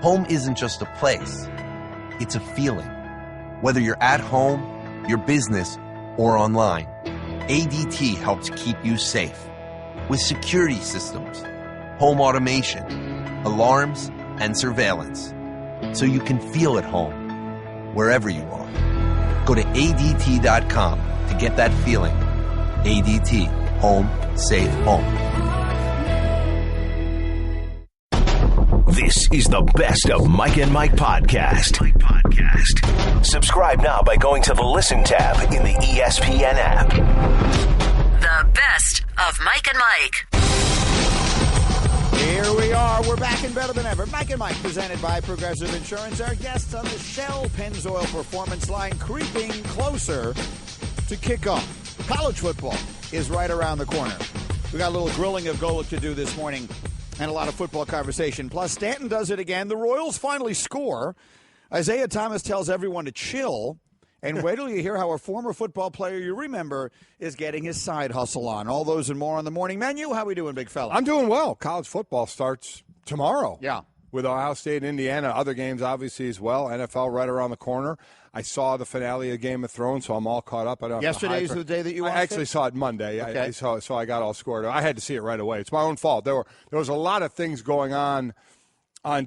Home isn't just a place, it's a feeling. Whether you're at home, your business, or online, ADT helps keep you safe. With security systems, home automation, alarms, and surveillance, so you can feel at home wherever you are. Go to ADT.com to get that feeling. ADT. Home. Safe home. This is the best of Mike and Mike podcast. Subscribe now by going to the Listen tab in the ESPN app. The best of Mike and Mike. Here we are. We're back and better than ever. Mike and Mike, presented by Progressive Insurance. Our guests on the Shell Pennzoil Performance Line, creeping closer to kickoff. College football is right around the corner. We got a little grilling of Golic to do this morning and a lot of football conversation. Plus, Stanton does it again. The Royals finally score. Isaiah Thomas tells everyone to chill. And wait till you hear how a former football player you remember is getting his side hustle on. All those and more on the morning menu. How we doing, big fella? I'm doing well. College football starts tomorrow. Yeah. With Ohio State and Indiana. Other games, obviously, as well. NFL right around the corner. I saw the finale of Game of Thrones, so I'm all caught up. Yesterday's the day that you watched I actually saw it Monday. Okay. So I got all scored. I had to see it right away. It's my own fault. There was a lot of things going on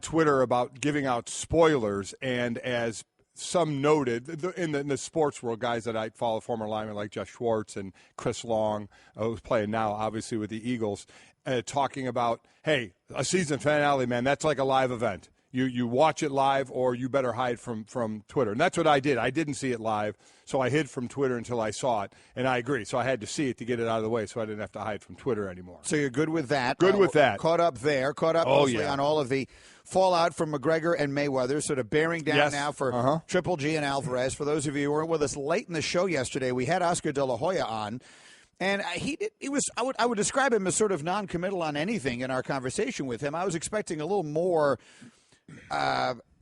Twitter about giving out spoilers, and as some noted, in the sports world, guys that I follow, former linemen like Jeff Schwartz and Chris Long, who's playing now, obviously, with the Eagles, talking about, hey, a season finale, man, that's like a live event. You watch it live, or you better hide from Twitter. And that's what I did. I didn't see it live, so I hid from Twitter until I saw it. And I agree. So I had to see it to get it out of the way, so I didn't have to hide from Twitter anymore. So you're good with that? Good with that. Caught up there. Caught up mostly on all of the fallout from McGregor and Mayweather, sort of bearing down now for Triple G and Alvarez. For those of you who weren't with us late in the show yesterday, we had Oscar De La Hoya on. And he was. I would describe him as sort of non-committal on anything in our conversation with him. I was expecting a little more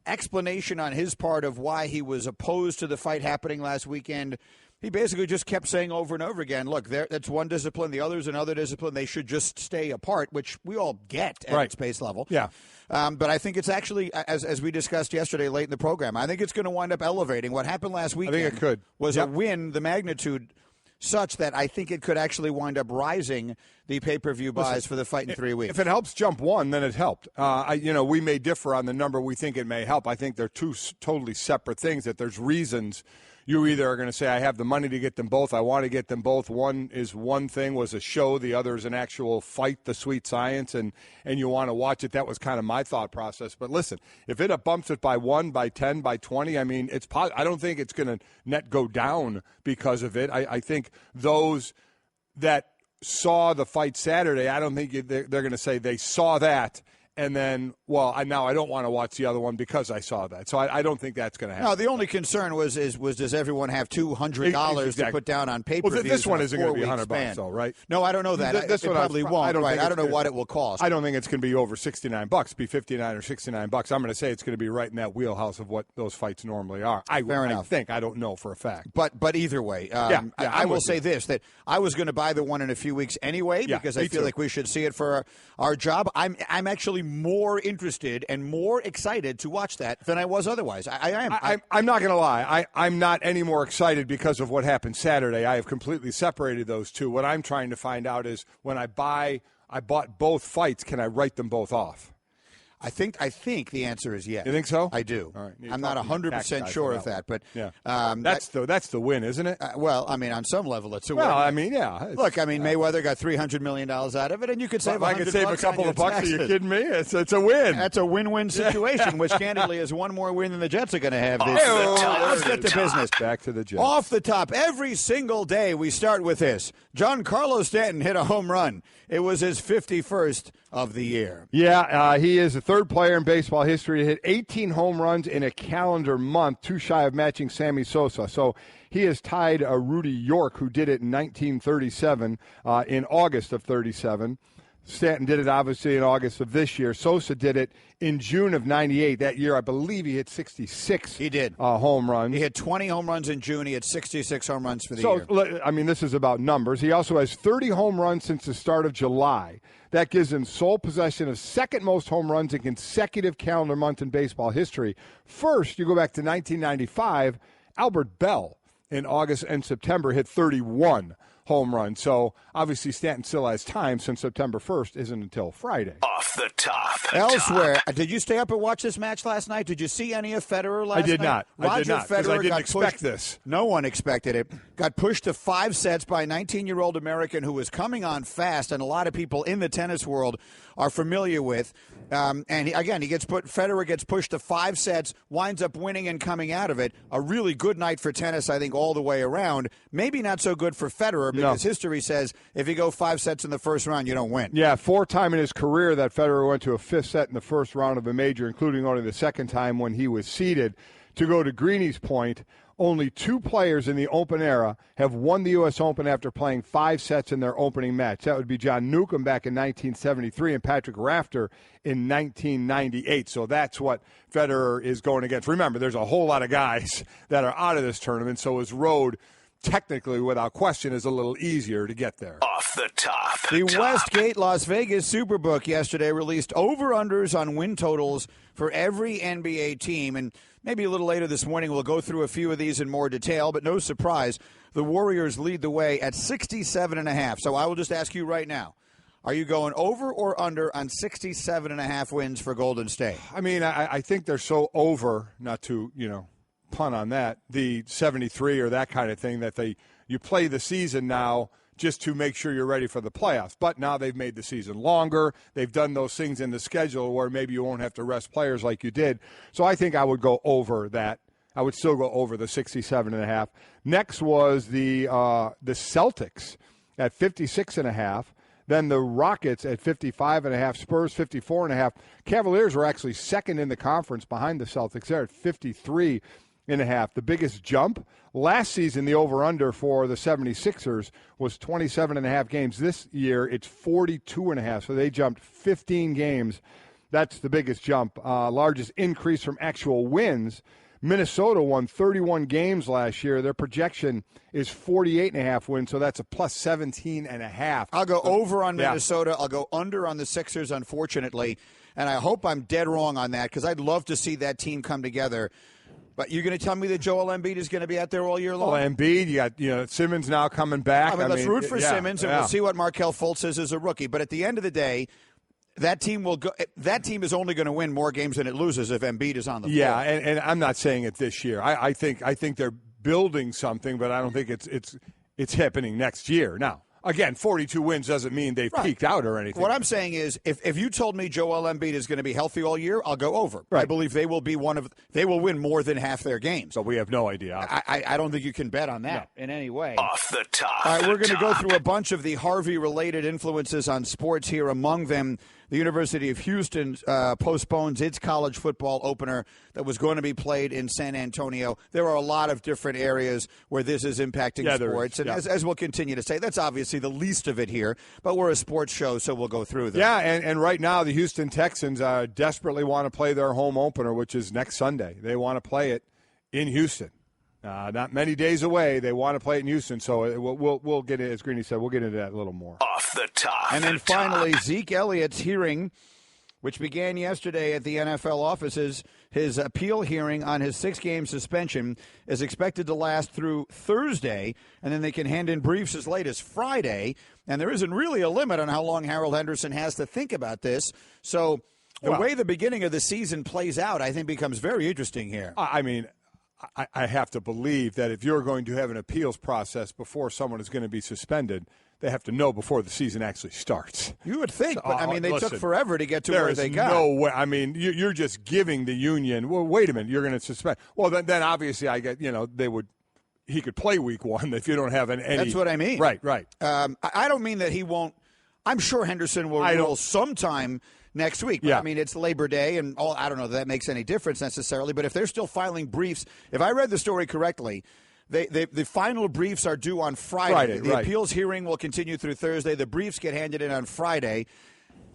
explanation on his part of why he was opposed to the fight happening last weekend. He basically just kept saying over and over again, look, that's one discipline, the other's another discipline. They should just stay apart, which we all get at its base level. Yeah. But I think it's actually, as we discussed yesterday late in the program, I think it's going to wind up elevating. What happened last weekend I think it could. Was a win, the magnitude such that I think it could actually wind up rising the pay-per-view buys for the fight in 3 weeks. If it helps jump one, then it helped. We may differ on the number we think it may help. I think they're two totally separate things, that there's reasons you either are going to say, I have the money to get them both, I want to get them both. One is one thing, was a show. The other is an actual fight, the sweet science, and you want to watch it. That was kind of my thought process. But listen, if it bumps it by 1, by 10, by 20, I mean, I don't think it's going to net go down because of it. I think those that saw the fight Saturday, I don't think they're going to say they saw that and then, now I don't want to watch the other one because I saw that. So I don't think that's going to happen. No, the only concern was does everyone have $200 to put down on pay-per-views? Well, this one isn't going to be $100, though, right? No, I don't know that. This one probably won't. I don't know what it will cost. I don't think it's going to be over $69, be $59 or $69. I'm going to say it's going to be right in that wheelhouse of what those fights normally are. Fair enough. I don't know for a fact. But either way, I will say this, that I was going to buy the one in a few weeks anyway because I feel like we should see it for our job. I'm actually more interested and more excited to watch that than I was otherwise. I am. I'm not going to lie. I'm not any more excited because of what happened Saturday. I have completely separated those two. What I'm trying to find out is when I bought both fights, can I write them both off? I think the answer is yes. You think so? I do. All right. I'm not 100% sure of that, but that's the win, isn't it? On some level, it's a win. Look, Mayweather got $300 million out of it, and you could save. I could save a couple of bucks. Are you kidding me? It's a win. That's a win-win situation, which candidly is one more win than the Jets are going to have this year. Let's get to business. Back to the Jets. Off the top, every single day we start with this. Giancarlo Stanton hit a home run. It was his 51st of the year. Yeah, he is the third player in baseball history to hit 18 home runs in a calendar month, too shy of matching Sammy Sosa. So he has tied Rudy York, who did it in 1937, in August of 37. Stanton did it, obviously, in August of this year. Sosa did it in June of 98. That year, I believe he hit 66 He did. Home runs. He had 20 home runs in June. He had 66 home runs for the year. So, I mean, this is about numbers. He also has 30 home runs since the start of July. That gives him sole possession of second most home runs in consecutive calendar month in baseball history. First, you go back to 1995, Albert Bell in August and September hit 31 home runs. So obviously Stanton still has time since September 1st isn't until Friday. Off the top. Elsewhere, did you stay up and watch this match last night? Did you see any of Federer last night? I did not. Roger Federer I didn't got expect pushed. this. No one expected it. Got pushed to 5 sets by a 19-year-old American who was coming on fast, and a lot of people in the tennis world are familiar with. Federer gets pushed to 5 sets, winds up winning and coming out of it. A really good night for tennis, I think, all the way around. Maybe not so good for Federer because history says if you go 5 sets in the first round, you don't win. Yeah, 4 times in his career that Federer went to a 5th set in the first round of a major, including only the second time when he was seeded. To go to Greeny's point, only 2 players in the Open era have won the U.S. Open after playing 5 sets in their opening match. That would be John Newcombe back in 1973 and Patrick Rafter in 1998. So that's what Federer is going against. Remember, there's a whole lot of guys that are out of this tournament, so his road technically, without question, is a little easier to get there. Off the top. The Westgate Las Vegas Superbook yesterday released over-unders on win totals for every NBA team. And maybe a little later this morning we'll go through a few of these in more detail. But no surprise, the Warriors lead the way at 67.5. So I will just ask you right now, are you going over or under on 67.5 wins for Golden State? I mean, I think they're so over, not to, pun on that, the 73 or that kind of thing, that you play the season now just to make sure you're ready for the playoffs. But now they've made the season longer. They've done those things in the schedule where maybe you won't have to rest players like you did. So I think I would go over that. I would still go over the 67.5. Next was the Celtics at 56.5. Then the Rockets at 55.5, Spurs 54.5. Cavaliers were actually second in the conference behind the Celtics. They're at 53.5. The biggest jump last season, the over-under for the 76ers was 27.5 games. This year, it's 42.5, so they jumped 15 games. That's the biggest jump. Largest increase from actual wins. Minnesota won 31 games last year. Their projection is 48.5 wins, so that's a plus 17.5. I'll go over on Minnesota. I'll go under on the Sixers, unfortunately. And I hope I'm dead wrong on that because I'd love to see that team come together. But you're going to tell me that Joel Embiid is going to be out there all year long? Well, Embiid, you got Simmons now coming back. Let's root for Simmons, and we'll see what Markelle Fultz is as a rookie. But at the end of the day, that team is only going to win more games than it loses if Embiid is on the floor. Yeah, and I'm not saying it this year. I think they're building something, but I don't think it's happening next year. Now, again, 42 wins doesn't mean they've peaked out or anything. What I'm saying is, if you told me Joel Embiid is going to be healthy all year, I'll go over. Right. I believe they will win more than half their games. So we have no idea. I don't think you can bet on that in any way. Off the top. All right, we're going to go through a bunch of the Harvey-related influences on sports here. Among them, the University of Houston postpones its college football opener that was going to be played in San Antonio. There are a lot of different areas where this is impacting sports. And as we'll continue to say, that's obviously the least of it here. But we're a sports show, so we'll go through them. Yeah, and right now the Houston Texans desperately want to play their home opener, which is next Sunday. They want to play it in Houston. Not many days away. They want to play it in Houston, so we'll get it, as Greeny said, we'll get into that a little more. Off the top. And then finally, Zeke Elliott's hearing, which began yesterday at the NFL offices, his appeal hearing on his 6-game suspension is expected to last through Thursday, and then they can hand in briefs as late as Friday. And there isn't really a limit on how long Harold Henderson has to think about this. So the way the beginning of the season plays out, I think, becomes very interesting here. I mean, I have to believe that if you're going to have an appeals process before someone is going to be suspended, they have to know before the season actually starts. You would think, but I mean, they took forever to get to where they got. No way. I mean, you're just giving the union. Well, wait a minute, you're going to suspend. Well, then obviously, I get. He could play week 1 if you don't have any. That's what I mean. Right. I don't mean that he won't. I'm sure Henderson will rule sometime next week. But, I mean, it's Labor Day, and I don't know if that makes any difference necessarily. But if they're still filing briefs, if I read the story correctly, the final briefs are due on Friday. The appeals hearing will continue through Thursday. The briefs get handed in on Friday.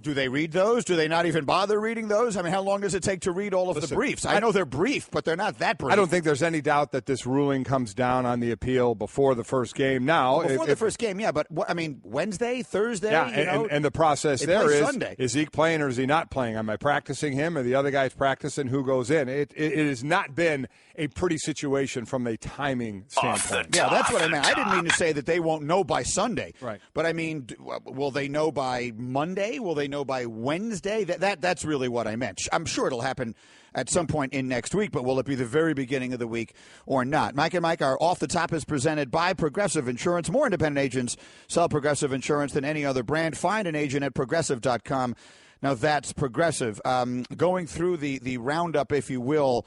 Do they read those? Do they not even bother reading those? I mean, how long does it take to read all of the briefs? I know they're brief, but they're not that brief. I don't think there's any doubt that this ruling comes down on the appeal before the first game. Now, before the first game, yeah, but Wednesday, Thursday, yeah, and the process there is Sunday. Is Zeke playing or is he not playing? Am I practicing him or the other guy's practicing? Who goes in? It has not been a pretty situation from a timing standpoint. Yeah, that's what I meant. I didn't mean to say that they won't know by Sunday. Right. But I mean, will they know by Monday? Will they know by Wednesday? That's really what I meant. I'm sure it'll happen at some point in next week, but will it be the very beginning of the week or not? Mike and Mike, our Off the Top is presented by Progressive Insurance. More independent agents sell Progressive Insurance than any other brand. Find an agent at Progressive.com. Now that's Progressive. Going through the roundup, if you will,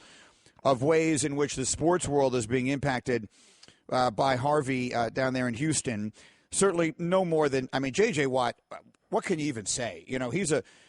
of ways in which the sports world is being impacted by Harvey down there in Houston. Certainly no more than, J.J. Watt, what can you even say?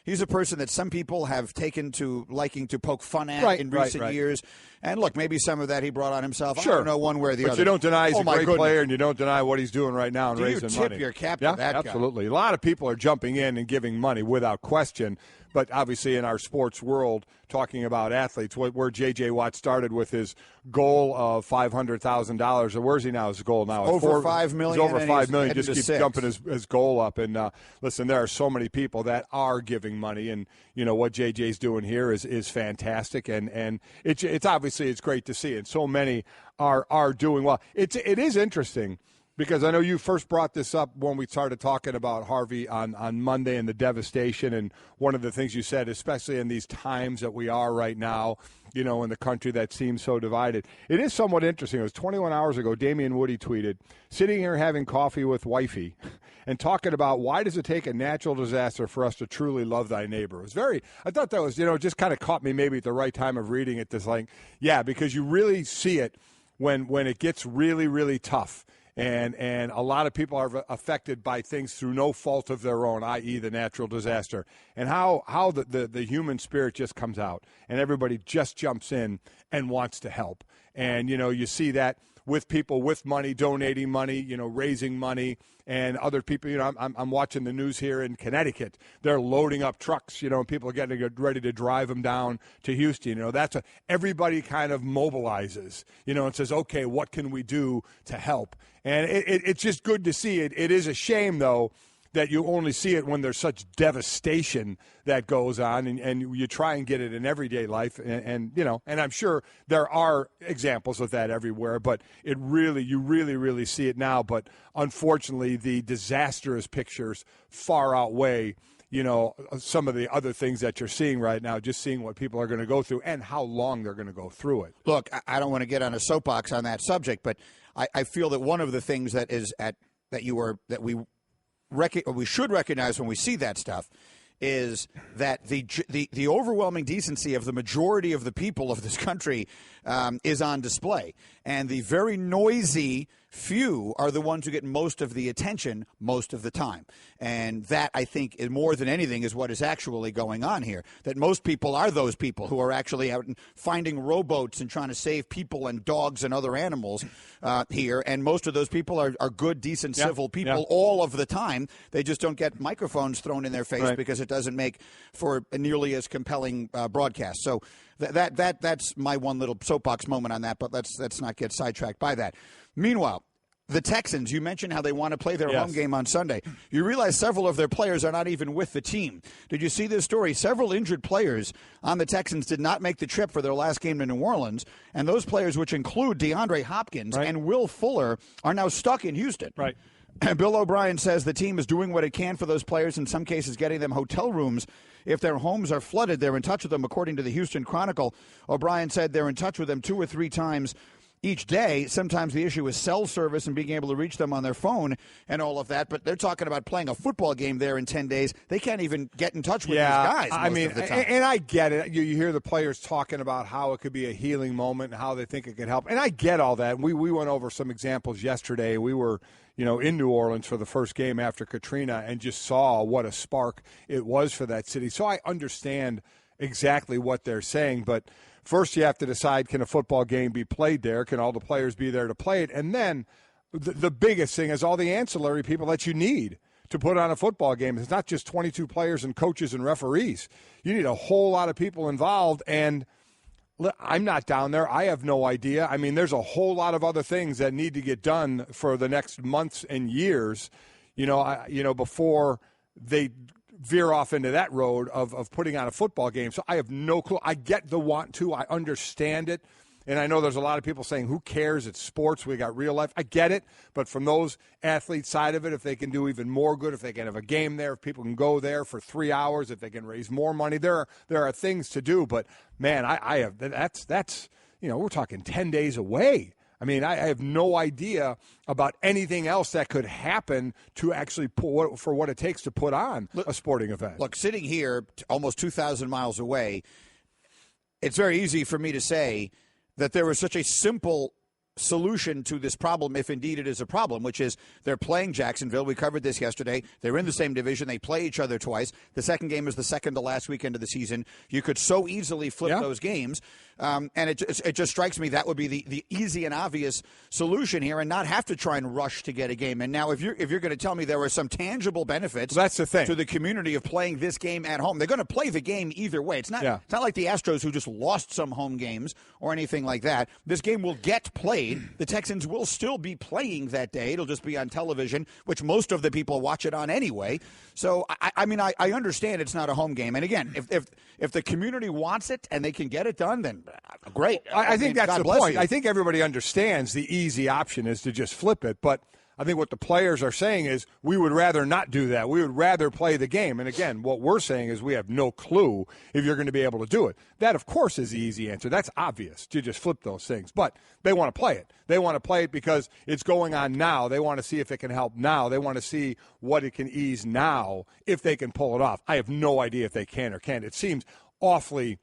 He's a person that some people have taken to liking to poke fun at in recent years. And look, maybe some of that he brought on himself. Sure. I don't know one way or the other. But you don't deny he's a great player, and you don't deny what he's doing right now and raising money. You tip your cap to that guy. Absolutely. A lot of people are jumping in and giving money without question. But obviously in our sports world, talking about athletes, where J.J. Watt started with his goal of $500,000, or where's he now? His goal now is over $5 million. He's over $5 million. Just keeps 6. jumping his goal up. And listen, there are so many people that are giving money, and what J.J.'s doing here is fantastic, and it's obviously it's great to see, and so many are doing well. It is interesting. Because I know you first brought this up when we started talking about Harvey on Monday and the devastation. And one of the things you said, especially in these times that we are right now, in the country that seems so divided, it is somewhat interesting. It was 21 hours ago, Damian Woody tweeted, sitting here having coffee with wifey and talking about why does it take a natural disaster for us to truly love thy neighbor. It was I thought that was, just kind of caught me maybe at the right time of reading it. Because you really see it when it gets really, really tough. And a lot of people are affected by things through no fault of their own, i.e. the natural disaster. And how the human spirit just comes out and everybody just jumps in and wants to help. And, you see that with people with money, donating money, raising money, and other people. I'm watching the news here in Connecticut. They're loading up trucks, and people are getting ready to drive them down to Houston. That's everybody kind of mobilizes, and says, okay, what can we do to help? And it's just good to see it. It is a shame, though, that you only see it when there's such devastation that goes on, and you try and get it in everyday life, and I'm sure there are examples of that everywhere, but you really see it now. But unfortunately, the disastrous pictures far outweigh some of the other things that you're seeing right now, just seeing what people are going to go through and how long they're going to go through it. Look, I don't want to get on a soapbox on that subject, but I feel that one of the things that we should recognize when we see that stuff is that the overwhelming decency of the majority of the people of this country is on display. And the very noisy few are the ones who get most of the attention most of the time. And that, I think, more than anything, is what is actually going on here. That most people are those people who are actually out and finding rowboats and trying to save people and dogs and other animals here. And most of those people are good, decent, civil people all of the time. They just don't get microphones thrown in their face because it doesn't make for a nearly as compelling broadcast. So that's my one little soapbox moment on that, but let's not get sidetracked by that. Meanwhile, the Texans, you mentioned how they want to play their home game on Sunday. You realize several of their players are not even with the team. Did you see this story? Several injured players on the Texans did not make the trip for their last game to New Orleans, and those players, which include DeAndre Hopkins and Will Fuller, are now stuck in Houston. Right. Bill O'Brien says the team is doing what it can for those players, in some cases getting them hotel rooms. If their homes are flooded, they're in touch with them, according to the Houston Chronicle. O'Brien said they're in touch with them 2 or 3 times each day. Sometimes the issue is cell service and being able to reach them on their phone and all of that. But they're talking about playing a football game there in 10 days. They can't even get in touch with these guys most of the time. And I get it. You hear the players talking about how it could be a healing moment and how they think it could help. And I get all that. We went over some examples yesterday. We were in New Orleans for the first game after Katrina and just saw what a spark it was for that city. So I understand exactly what they're saying. But first you have to decide, can a football game be played there? Can all the players be there to play it? And then the biggest thing is all the ancillary people that you need to put on a football game. It's not just 22 players and coaches and referees. You need a whole lot of people involved, and I'm not down there. I have no idea. I mean, there's a whole lot of other things that need to get done for the next months and years, before they veer off into that road of putting on a football game. So I have no clue. I get the want to. I understand it. And I know there's a lot of people saying, who cares? It's sports. We got real life. I get it. But from those athletes' side of it, if they can do even more good, if they can have a game there, if people can go there for 3 hours, if they can raise more money, there are things to do. But, man, that's we're talking 10 days away. I mean, I have no idea about anything else that could happen to actually for what it takes to put on a sporting event. Look, sitting here almost 2,000 miles away, it's very easy for me to say that there was such a simple solution to this problem, if indeed it is a problem, which is they're playing Jacksonville. We covered this yesterday. They're in the same division. They play each other twice. The second game is the second to last weekend of the season. You could so easily flip those games. And it just strikes me that would be the easy and obvious solution here, and not have to try and rush to get a game. And now, if you're going to tell me there were some tangible benefits, that's the thing, to the community of playing this game at home, they're going to play the game either way. It's not like the Astros, who just lost some home games or anything like that. This game will get played. The Texans will still be playing that day. It'll just be on television, which most of the people watch it on anyway. So I understand it's not a home game. And again, if the community wants it and they can get it done, then great. I think that's God the bless point. you. I think everybody understands the easy option is to just flip it. But I think what the players are saying is we would rather not do that. We would rather play the game. And again, what we're saying is we have no clue if you're going to be able to do it. That, of course, is the easy answer. That's obvious to just flip those things. But they want to play it. They want to play it because it's going on now. They want to see if it can help now. They want to see what it can ease now if they can pull it off. I have no idea if they can or can't. It seems awfully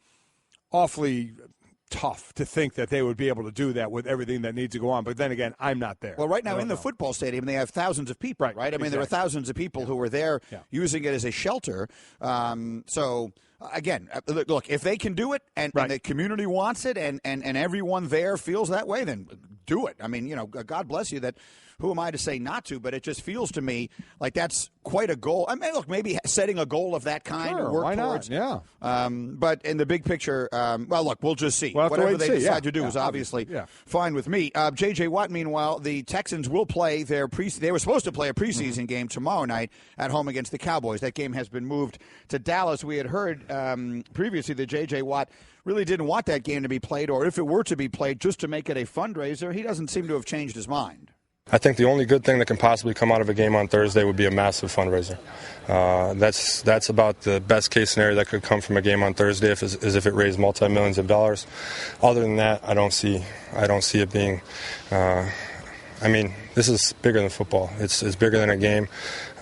tough to think that they would be able to do that with everything that needs to go on. But then again, I'm not there. Well, right now in the football stadium, they have thousands of people, right? I mean, exactly. there are thousands of people who are there using it as a shelter. Again, look, if they can do it and the community wants it and everyone there feels that way, then do it. I mean, God bless you. That who am I to say not to? But it just feels to me like that's quite a goal. I mean, look, maybe setting a goal of that kind to work towards. Yeah. But in the big picture, well, look, we'll just see. Whatever they decide to do is obviously fine with me. J.J. Watt, meanwhile, the Texans will play they were supposed to play a preseason game tomorrow night at home against the Cowboys. That game has been moved to Dallas. We had heard previously that J.J. Watt really didn't want that game to be played, or if it were to be played, just to make it a fundraiser. He doesn't seem to have changed his mind. I think the only good thing that can possibly come out of a game on Thursday would be a massive fundraiser. That's about the best case scenario that could come from a game on Thursday, is if it raised multi-millions of dollars. Other than that, I don't see it being. This is bigger than football. It's bigger than a game.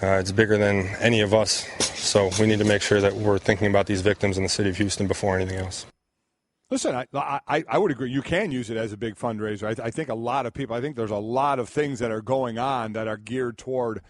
It's bigger than any of us. So we need to make sure that we're thinking about these victims in the city of Houston before anything else. Listen, I would agree. You can use it as a big fundraiser. I think a lot of people, I think there's a lot of things that are going on that are geared toward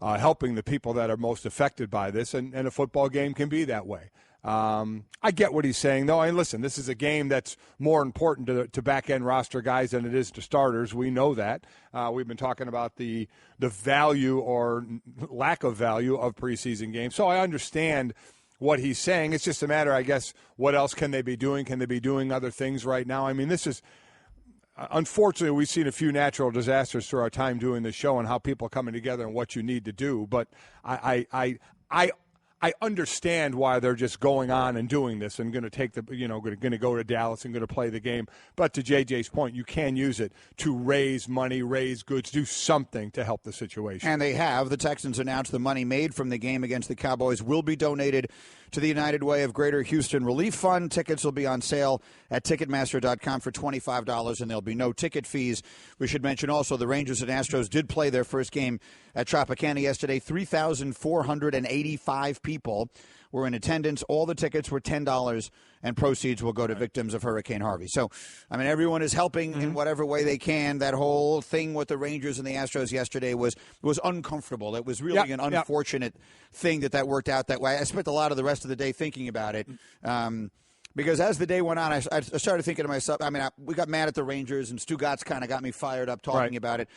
helping the people that are most affected by this, and a football game can be that way. I get what he's saying, though. And listen, this is a game that's more important to back-end roster guys than it is to starters. We know that. We've been talking about the value or lack of value of preseason games. So I understand what he's saying. It's just a matter, I guess, what else can they be doing? Can they be doing other things right now? I mean, this is unfortunately, we've seen a few natural disasters through our time doing this show and how people are coming together and what you need to do. But I understand why they're just going on and doing this and going to take going to go to Dallas and going to play the game. But to JJ's point, you can use it to raise money, raise goods, do something to help the situation. And they have. The Texans announced the money made from the game against the Cowboys will be donated to the United Way of Greater Houston Relief Fund. Tickets will be on sale at Ticketmaster.com for $25, and there'll be no ticket fees. We should mention also the Rangers and Astros did play their first game at Tropicana yesterday. 3,485 people were in attendance. All the tickets were $10, and proceeds will go to victims of Hurricane Harvey. So, I mean, everyone is helping in whatever way they can. That whole thing with the Rangers and the Astros yesterday was uncomfortable. It was really an unfortunate thing that worked out that way. I spent a lot of the rest of the day thinking about it. Because as the day went on, I started thinking to myself, we got mad at the Rangers, and Stu Gatz kind of got me fired up talking about it.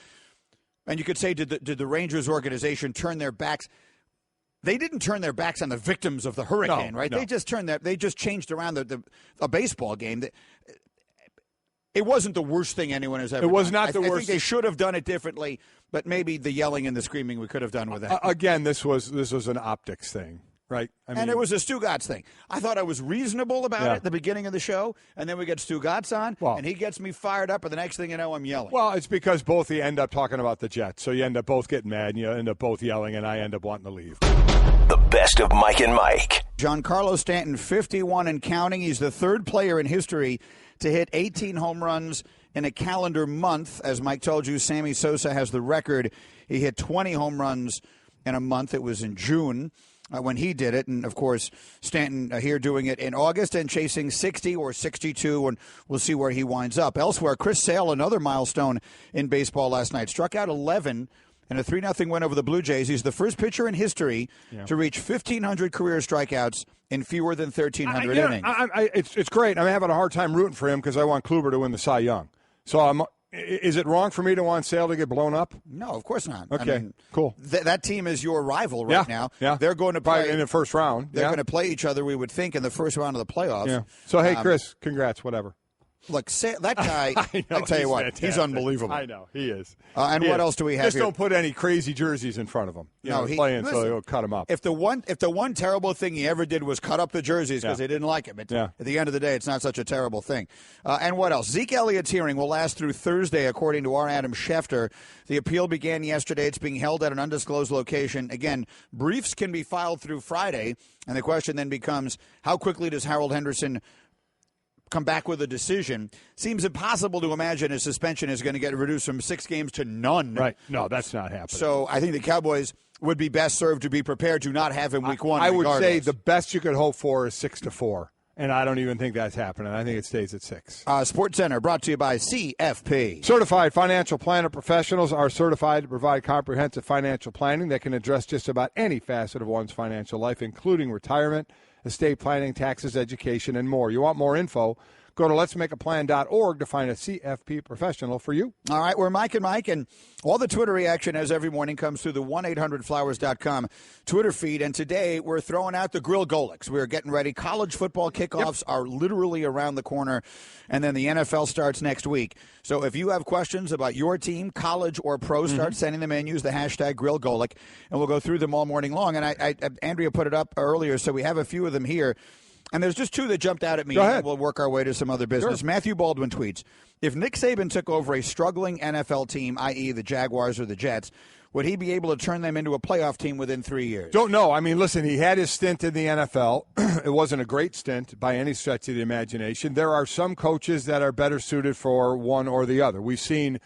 And you could say, did the Rangers organization turn their backs? They didn't turn their backs on the victims of the hurricane, right? No. They just changed around a baseball game. It wasn't the worst thing anyone has ever done. It was not the worst. I think they should have done it differently, but maybe the yelling and the screaming we could have done with that. Again, this was an optics thing, right? And it was a Stugotz thing. I thought I was reasonable about it at the beginning of the show, and then we get Stugotz on, and he gets me fired up, and the next thing you know, I'm yelling. Well, it's because both you end up talking about the Jets, so you end up both getting mad, and you end up both yelling, and I end up wanting to leave. The best of Mike and Mike. Giancarlo Stanton, 51 and counting. He's the third player in history to hit 18 home runs in a calendar month. As Mike told you, Sammy Sosa has the record. He hit 20 home runs in a month. It was in June when he did it. And, of course, Stanton here doing it in August and chasing 60 or 62, and we'll see where he winds up. Elsewhere, Chris Sale, another milestone in baseball last night, struck out 11 in a 3-0 win over the Blue Jays. He's the first pitcher in history to reach 1,500 career strikeouts in fewer than 1,300 innings. It's great. I'm having a hard time rooting for him because I want Kluber to win the Cy Young. So is it wrong for me to want Sale to get blown up? No, of course not. Okay, cool. That team is your rival right now. Yeah. They're going to play in the first round. They're going to play each other, we would think, in the first round of the playoffs. Yeah. So, hey, Chris, congrats, whatever. Look, that guy, I tell you what, fantastic. He's unbelievable. I know, he is. And what else do we have Just here? don't put any crazy jerseys in front of him. He's playing, so he'll cut him up. If the one terrible thing he ever did was cut up the jerseys because they didn't like him, at the end of the day, it's not such a terrible thing. And what else? Zeke Elliott's hearing will last through Thursday, according to our Adam Schefter. The appeal began yesterday. It's being held at an undisclosed location. Again, briefs can be filed through Friday, and the question then becomes, how quickly does Harold Henderson come back with a decision? Seems impossible to imagine his suspension is going to get reduced from 6 games to none. Right. No, that's not happening. So I think the Cowboys would be best served to be prepared to not have him week 1. I would say the best you could hope for is 6-4. And I don't even think that's happening. I think it stays at 6. Sports Center brought to you by CFP. Certified financial planner professionals are certified to provide comprehensive financial planning that can address just about any facet of one's financial life, including retirement, estate planning, taxes, education, and more. You want more info? Go to letsmakeaplan.org to find a CFP professional for you. All right, we're Mike and Mike, and all the Twitter reaction as every morning comes through the 1-800-Flowers.com Twitter feed. And today we're throwing out the Grill Golics. We're getting ready. College football kickoffs are literally around the corner, and then the NFL starts next week. So if you have questions about your team, college or pro, start sending them in. Use the hashtag Grill Golic, and we'll go through them all morning long. And Andrea put it up earlier, so we have a few of them here. And there's just 2 that jumped out at me. Go ahead. We'll work our way to some other business. Sure. Matthew Baldwin tweets, if Nick Saban took over a struggling NFL team, i.e. the Jaguars or the Jets, would he be able to turn them into a playoff team within 3 years? Don't know. I mean, listen, he had his stint in the NFL. It wasn't a great stint by any stretch of the imagination. There are some coaches that are better suited for one or the other. We've seen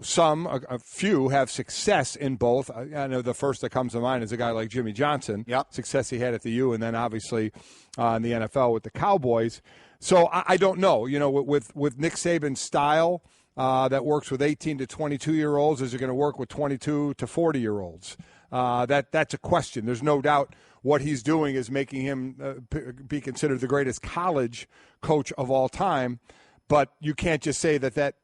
a few have success in both. I know the first that comes to mind is a guy like Jimmy Johnson. Yep. Success he had at the U, and then obviously in the NFL with the Cowboys. So I don't know. With Nick Saban's style that works with 18 to 22-year-olds, is it going to work with 22 to 40-year-olds? That's a question. There's no doubt what he's doing is making him be considered the greatest college coach of all time. But you can't just say that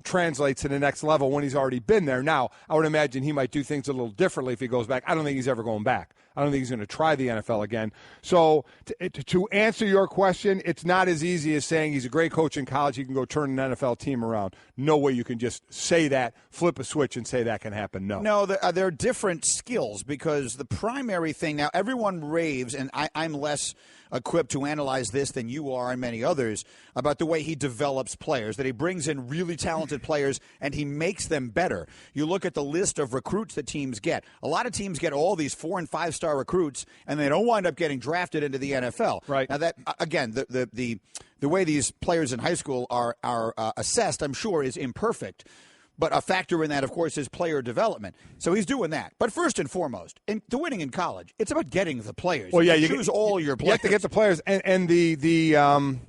translates to the next level when he's already been there. Now, I would imagine he might do things a little differently if he goes back. I don't think he's ever going back. I don't think he's going to try the NFL again. So to answer your question, it's not as easy as saying he's a great coach in college. He can go turn an NFL team around. No way you can just say that, flip a switch, and say that can happen. No, there are different skills because the primary thing now, everyone raves, and I'm less equipped to analyze this than you are and many others, about the way he develops players, that he brings in really talented players and he makes them better. You look at the list of recruits that teams get. A lot of teams get all these 4- and 5-star recruits and they don't wind up getting drafted into the NFL. Right. Now that, again, the way these players in high school are assessed, I'm sure, is imperfect. But a factor in that, of course, is player development. So he's doing that. But first and foremost, to winning in college, it's about getting the players. Well, yeah, you choose all your players. You have to get the players, and the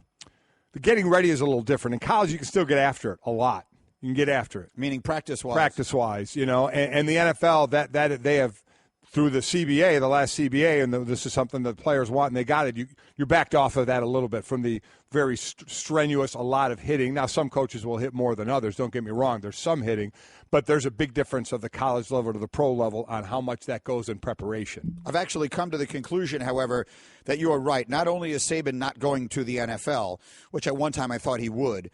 getting ready is a little different. In college, you can still get after it a lot. You can get after it, meaning practice-wise. Practice-wise, and the NFL that they have through the CBA, the last CBA, and this is something that players want, and they got it. You're backed off of that a little bit from the very strenuous, a lot of hitting. Now, some coaches will hit more than others. Don't get me wrong. There's some hitting, but there's a big difference of the college level to the pro level on how much that goes in preparation. I've actually come to the conclusion, however, that you are right. Not only is Saban not going to the NFL, which at one time I thought he would,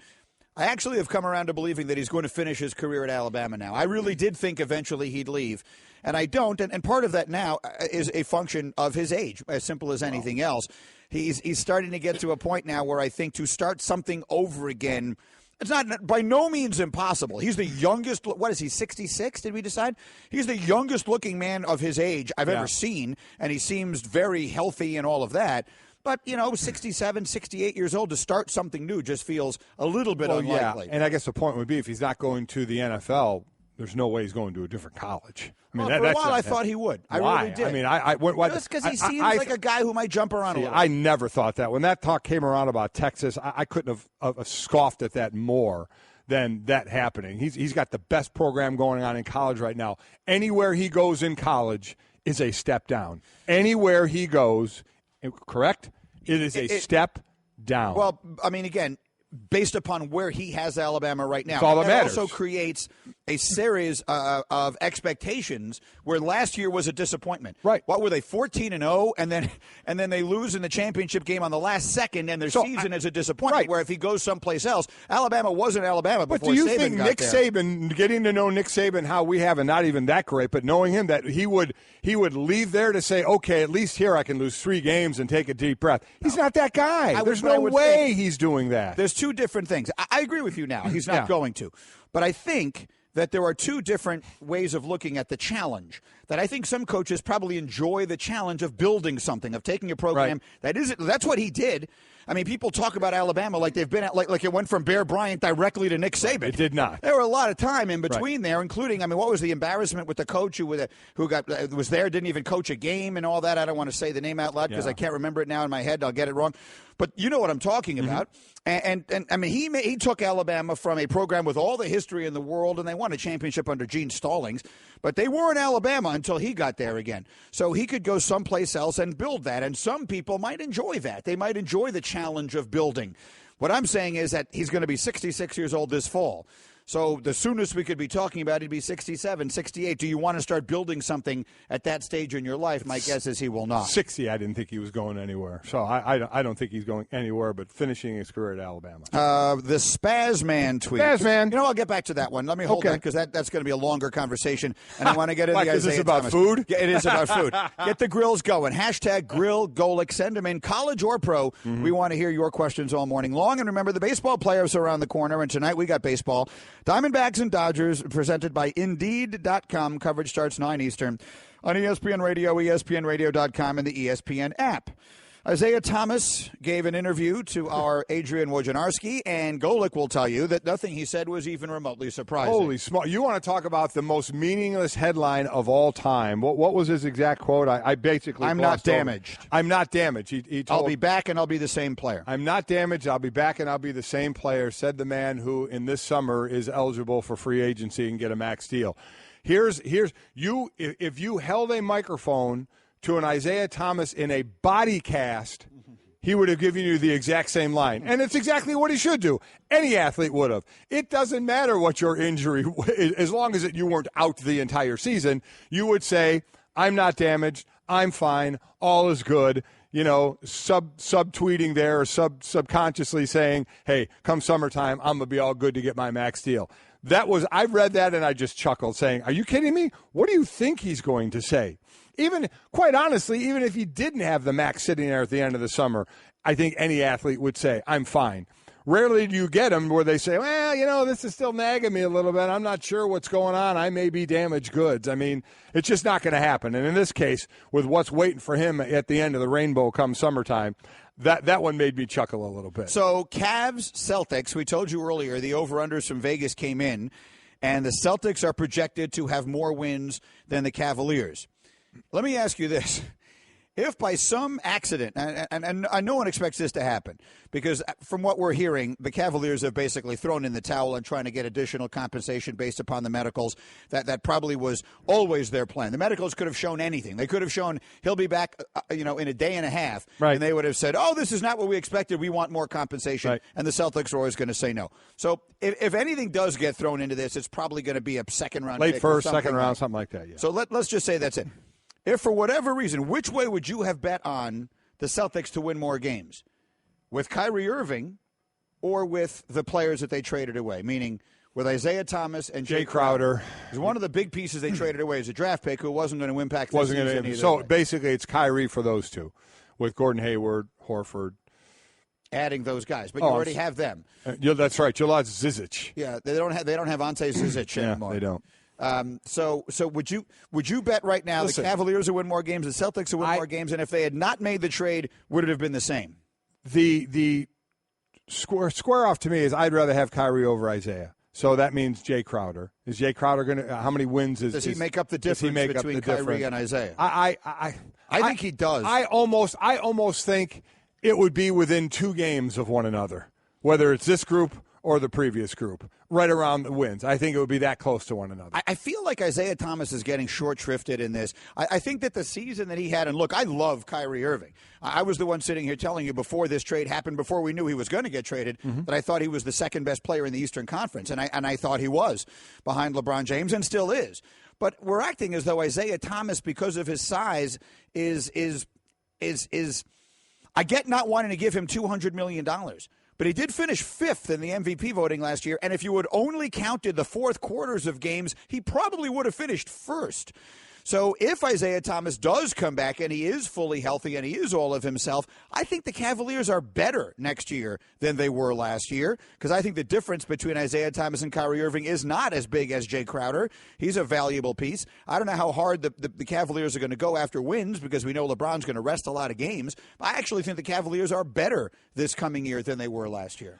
I actually have come around to believing that he's going to finish his career at Alabama now. I really did think eventually he'd leave, and I don't. And part of that now is a function of his age, as simple as anything else. He's starting to get to a point now where I think to start something over again, it's not by no means impossible. He's the youngest. What is he, 66? Did we decide? He's the youngest looking man of his age I've ever seen, and he seems very healthy and all of that. But, 67, 68 years old to start something new just feels a little bit unlikely. Yeah. And I guess the point would be if he's not going to the NFL, there's no way he's going to a different college. I mean, for a while I thought he would. I really did. I mean, just because he seems like a guy who might jump around a little. I never thought that. When that talk came around about Texas, I couldn't have scoffed at that more than that happening. He's got the best program going on in college right now. Anywhere he goes in college is a step down. Anywhere he goes, correct? It is a step down. Well, I mean, again, based upon where he has Alabama right now. That's all that matters. Also creates a series of expectations where last year was a disappointment. Right. What were they, 14-0, and then they lose in the championship game on the last second, and their season is a disappointment. Right. Where if he goes someplace else, Alabama wasn't Alabama before Saban got there. But do you think Nick Saban, getting to know Nick Saban, how we have, and not even that great, but knowing him, that he would leave there to say, okay, at least here I can lose 3 games and take a deep breath? He's not that guy. There's no way he's doing that. There's two different things. I agree with you now. He's not going to. But I think that there are two different ways of looking at the challenge. That I think some coaches probably enjoy the challenge of building something, of taking a program that's what he did. I mean, people talk about Alabama like they've been like it went from Bear Bryant directly to Nick Saban. It did not. There were a lot of time in between there, including, I mean, what was the embarrassment with the coach who was there, didn't even coach a game and all that. I don't want to say the name out loud because I can't remember it now in my head. I'll get it wrong. But you know what I'm talking about. And I mean, he took Alabama from a program with all the history in the world, and they won a championship under Gene Stallings. But they weren't Alabama until he got there again. So he could go someplace else and build that. And some people might enjoy that. They might enjoy the challenge of building. What I'm saying is that he's going to be 66 years old this fall. So the soonest we could be talking about, he'd be 67, 68. Do you want to start building something at that stage in your life? My guess is he will not. 60, I didn't think he was going anywhere. So I don't think he's going anywhere but finishing his career at Alabama. The Spazman tweet. Spazman. I'll get back to that one. Let me hold that because that's going to be a longer conversation. And I want to get into the Isaiah Is this about Thomas. food? Yeah, it is about food. Get the grills going. Hashtag grill Golic. Send them in, college or pro. We want to hear your questions all morning long. And remember, the baseball playoffs are around the corner. And tonight we got baseball. Diamondbacks and Dodgers, presented by Indeed.com. Coverage starts 9 Eastern on ESPN Radio, ESPNRadio.com, and the ESPN app. Isaiah Thomas gave an interview to our Adrian Wojnarowski, and Golic will tell you that nothing he said was even remotely surprising. Holy smart! You want to talk about the most meaningless headline of all time? What was his exact quote? I basically I'm not damaged. I'm not damaged. He told, I'll be back and I'll be the same player. I'm not damaged. I'll be back and I'll be the same player, said the man who in this summer is eligible for free agency and get a max deal. Here's you. If you held a microphone to an Isaiah Thomas in a body cast, he would have given you the exact same line. And it's exactly what he should do. Any athlete would have. It doesn't matter what your injury, as long as you weren't out the entire season, you would say, I'm not damaged, I'm fine, all is good. You know, subtweeting there or subconsciously saying, hey, come summertime, I'm going to be all good to get my max deal. I read that and I just chuckled saying, are you kidding me? What do you think he's going to say? Even, quite honestly, even if he didn't have the max sitting there at the end of the summer, I think any athlete would say, I'm fine. Rarely do you get them where they say, well, this is still nagging me a little bit. I'm not sure what's going on. I may be damaged goods. I mean, it's just not going to happen. And in this case, with what's waiting for him at the end of the rainbow come summertime, that one made me chuckle a little bit. So Cavs, Celtics, we told you earlier, the over-unders from Vegas came in, and the Celtics are projected to have more wins than the Cavaliers. Let me ask you this. if by some accident, and no one expects this to happen, because from what we're hearing, the Cavaliers have basically thrown in the towel and trying to get additional compensation based upon the medicals. That probably was always their plan. The medicals could have shown anything. They could have shown he'll be back, in a day and a half, right. And they would have said, "Oh, this is not what we expected. We want more compensation." Right. And the Celtics are always going to say no. So if anything does get thrown into this, it's probably going to be a second round, late pick first, second round, like something like that. Yeah. So let's just say that's it. If for whatever reason, which way would you have bet on the Celtics to win more games? With Kyrie Irving or with the players that they traded away? Meaning with Isaiah Thomas and Jay Crowder. Because one of the big pieces they traded away is a draft pick who wasn't going to impact the season either. So basically it's Kyrie for those two with Gordon Hayward, Horford. Adding those guys. But you already have them. That's right. You lost Zizic. Yeah, they don't have Ante Zizic anymore. They don't. So would you bet right now the Cavaliers will win more games, the Celtics will win more games, and if they had not made the trade, would it have been the same? The square off to me is I'd rather have Kyrie over Isaiah. So that means Jay Crowder. Is Jay Crowder going to? How many wins does he make up the difference between Kyrie and Isaiah? I think he does. I almost think it would be within 2 games of one another, whether it's this group or the previous group, right around the wins. I think it would be that close to one another. I feel like Isaiah Thomas is getting short-shrifted in this. I think that the season that he had, and look, I love Kyrie Irving. I was the one sitting here telling you before this trade happened, before we knew he was going to get traded, that I thought he was the second best player in the Eastern Conference, and I thought he was behind LeBron James and still is. But we're acting as though Isaiah Thomas, because of his size, is I get not wanting to give him $200 million. But he did finish 5th in the MVP voting last year, and if you had only counted the fourth quarters of games, he probably would have finished first. So if Isaiah Thomas does come back and he is fully healthy and he is all of himself, I think the Cavaliers are better next year than they were last year, because I think the difference between Isaiah Thomas and Kyrie Irving is not as big as Jay Crowder. He's a valuable piece. I don't know how hard the Cavaliers are going to go after wins, because we know LeBron's going to rest a lot of games. I actually think the Cavaliers are better this coming year than they were last year.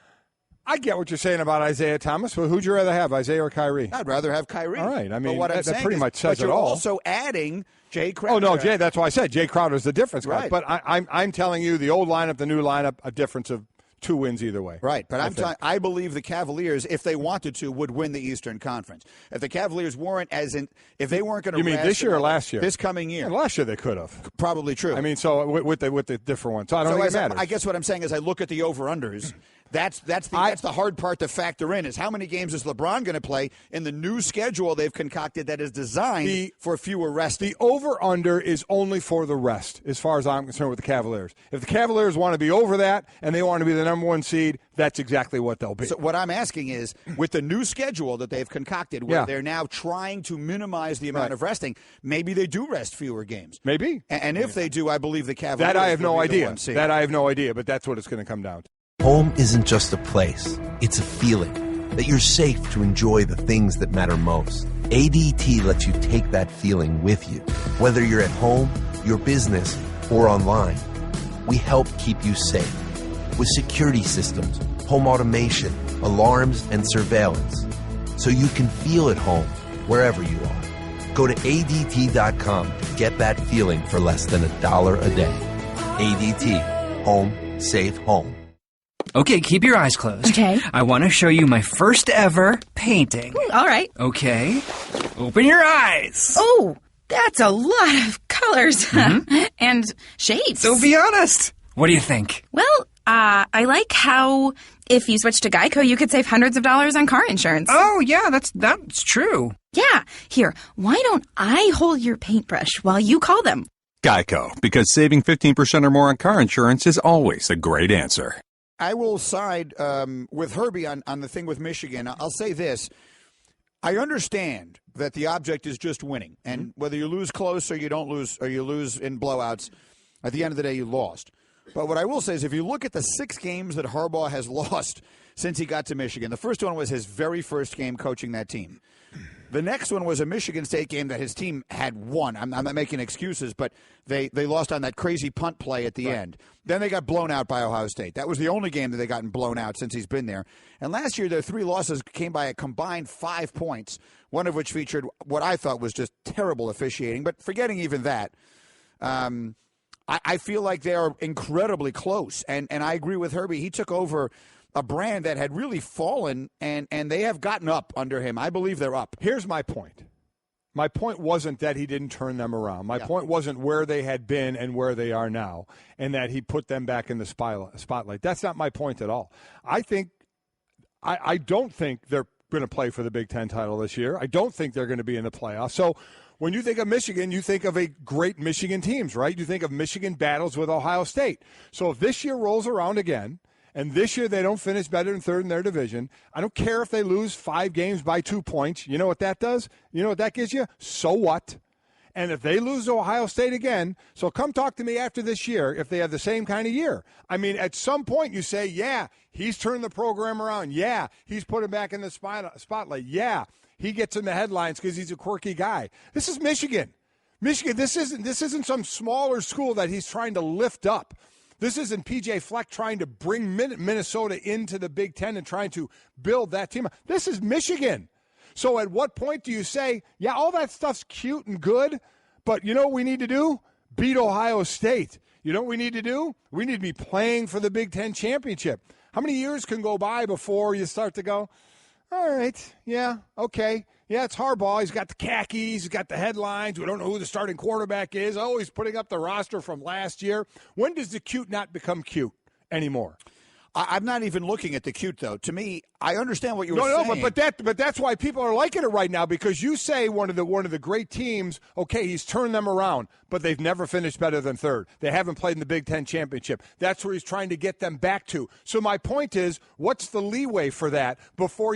I get what you're saying about Isaiah Thomas, but who'd you rather have, Isaiah or Kyrie? I'd rather have Kyrie. All right. I mean, what that pretty much says it all. But you're also adding Jay Crowder. Oh, no, Jay, that's why I said Jay Crowder's the difference guy. Right. But I'm telling you, the old lineup, the new lineup, a difference of 2 wins either way. Right, but I believe the Cavaliers, if they wanted to, would win the Eastern Conference. If the Cavaliers weren't if they weren't going to, you mean this year or last year? This coming year. Yeah, last year they could have. Probably true. I mean, so with the different ones, so I don't think it matters. I guess what I'm saying is I look at the over/unders. That's the hard part to factor in, is how many games is LeBron going to play in the new schedule they've concocted that is designed for fewer rests. The over/under is only for the rest, as far as I'm concerned with the Cavaliers. If the Cavaliers want to be over that and they want to be the number 1 seed, that's exactly what they'll be. So what I'm asking is, with the new schedule that they've concocted, where they're now trying to minimize the amount of resting, maybe they do rest fewer games. Maybe. And if they do, I believe the Cavaliers. That I have no idea. That I have no idea, but that's what it's going to come down to. Home isn't just a place, it's a feeling that you're safe to enjoy the things that matter most. ADT lets you take that feeling with you, whether you're at home, your business, or online. We help keep you safe with security systems, home automation, alarms, and surveillance, so you can feel at home wherever you are. Go to ADT.com to get that feeling for less than $1 a day. ADT. Home, safe home. Okay, keep your eyes closed. Okay. I want to show you my first ever painting. All right. Okay. Open your eyes. Oh, that's a lot of colors. And shades. So be honest. What do you think? Well, I like how if you switch to Geico, you could save hundreds of dollars on car insurance. Oh, yeah, that's true. Yeah. Here, why don't I hold your paintbrush while you call them? Geico, because saving 15% or more on car insurance is always a great answer. I will side with Herbie on the thing with Michigan. I'll say this. I understand that the object is just winning. And whether you lose close or you don't lose, or you lose in blowouts, at the end of the day, you lost. But what I will say is if you look at the 6 games that Harbaugh has lost since he got to Michigan, the first one was his very first game coaching that team. The next one was a Michigan State game that his team had won. I'm not making excuses, but they lost on that crazy punt play at the end. Then they got blown out by Ohio State. That was the only game that they gotten blown out since he's been there. And last year, their 3 losses came by a combined 5 points, one of which featured what I thought was just terrible officiating. But forgetting even that, I feel like they are incredibly close. And I agree with Herbie. He took over a brand that had really fallen, and they have gotten up under him. I believe they're up. Here's my point. My point wasn't that he didn't turn them around. My point wasn't where they had been and where they are now, and that he put them back in the spotlight. That's not my point at all. I don't think they're going to play for the Big Ten title this year. I don't think they're going to be in the playoffs. So when you think of Michigan, you think of a great Michigan teams, right? You think of Michigan battles with Ohio State. So if this year rolls around again, and this year they don't finish better than third in their division, I don't care if they lose 5 games by 2 points. You know what that does? You know what that gives you? So what? And if they lose to Ohio State again, so come talk to me after this year if they have the same kind of year. I mean, at some point you say, yeah, he's turned the program around. Yeah, he's put him back in the spotlight. Yeah, he gets in the headlines because he's a quirky guy. This is Michigan. Michigan, this isn't some smaller school that he's trying to lift up. This isn't P.J. Fleck trying to bring Minnesota into the Big Ten and trying to build that team. This is Michigan. So at what point do you say, yeah, all that stuff's cute and good, but you know what we need to do? Beat Ohio State. You know what we need to do? We need to be playing for the Big Ten championship. How many years can go by before you start to go, all right, yeah, okay. Yeah, it's Harbaugh. He's got the khakis. He's got the headlines. We don't know who the starting quarterback is. Oh, he's putting up the roster from last year. When does the cute not become cute anymore? I'm not even looking at the cute, though. To me, I understand what you were saying. No, but that's why people are liking it right now, because you say one of the great teams, okay, he's turned them around, but they've never finished better than third. They haven't played in the Big Ten championship. That's where he's trying to get them back to. So my point is, what's the leeway for that before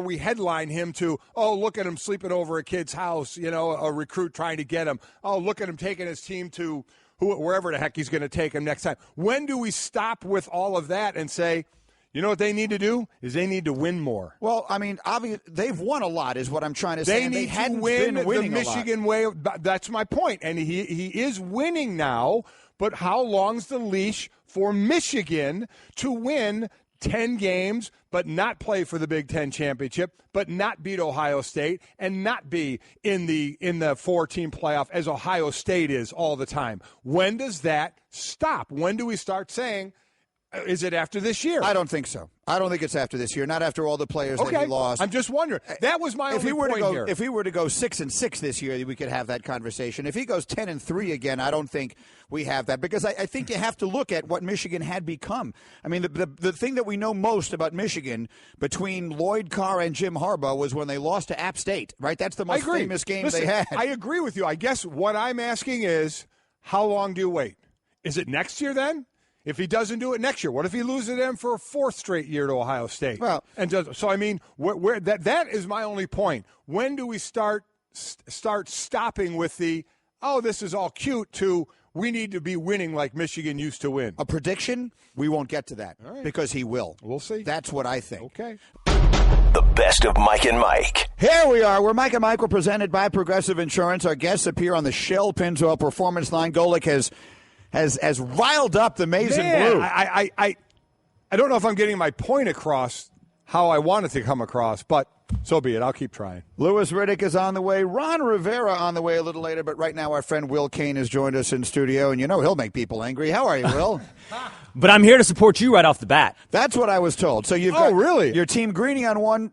we headline him to, oh, look at him sleeping over a kid's house, you know, a recruit trying to get him. Oh, look at him taking his team to wherever the heck he's going to take him next time. When do we stop with all of that and say, you know what they need to do is they need to win more? Well, I mean, obviously, they've won a lot is what I'm trying to say. They need to win the Michigan way. That's my point. And he is winning now, but how long's the leash for Michigan to win 10 games, but not play for the Big Ten championship, but not beat Ohio State, and not be in the 4-team playoff as Ohio State is all the time? When does that stop? When do we start saying, is it after this year? I don't think so. I don't think it's after this year. Not after all the players that he lost. I'm just wondering. That was my only point here. If he were to go 6-6 this year, we could have that conversation. If he goes 10-3 again, I don't think we have that, because I think you have to look at what Michigan had become. I mean, the thing that we know most about Michigan between Lloyd Carr and Jim Harbaugh was when they lost to App State, right? That's the most famous game they had. I agree with you. I guess what I'm asking is, how long do you wait? Is it next year then? If he doesn't do it next year, what if he loses them for a 4th straight year to Ohio State? Well, so I mean, that is my only point. When do we start stopping with the, oh, this is all cute, to we need to be winning like Michigan used to win? A prediction? We won't get to that because he will. We'll see. That's what I think. Okay. The best of Mike and Mike. Here we are. We're Mike and Mike. We're presented by Progressive Insurance. Our guests appear on the Shell Pennzoil Performance Line. Golic has riled up the maize and blue. I don't know if I'm getting my point across how I want it to come across, but so be it. I'll keep trying. Louis Riddick is on the way. Ron Rivera on the way a little later, but right now our friend Will Kane has joined us in studio, and you know he'll make people angry. How are you, Will? But I'm here to support you right off the bat. That's what I was told. So you've got your team Greeny on one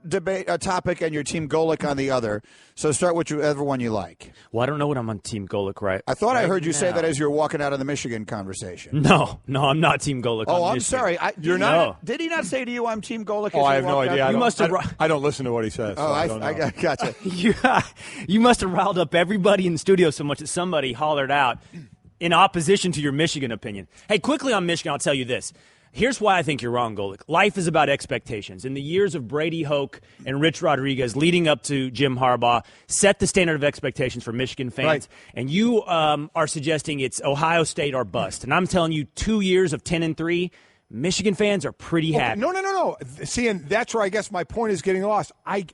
topic and your team Golic on the other. So start with whichever one you like. Well, I don't know what I'm on Team Golic, right? I thought I heard you say that as you were walking out of the Michigan conversation. No, I'm not Team Golic. Oh, I'm Michigan. Sorry. You're not? No. Did he not say to you, I'm Team Golic? Oh, I have no idea. I don't listen to what he says. Oh, so I gotcha. You must have riled up everybody in the studio so much that somebody hollered out in opposition to your Michigan opinion. Hey, quickly on Michigan, I'll tell you this. Here's why I think you're wrong, Golic. Life is about expectations. In the years of Brady Hoke and Rich Rodriguez leading up to Jim Harbaugh, set the standard of expectations for Michigan fans. Right. And you are suggesting it's Ohio State or bust. And I'm telling you, 2 years of 10-3, Michigan fans are pretty happy. No. See, and that's where I guess my point is getting lost. I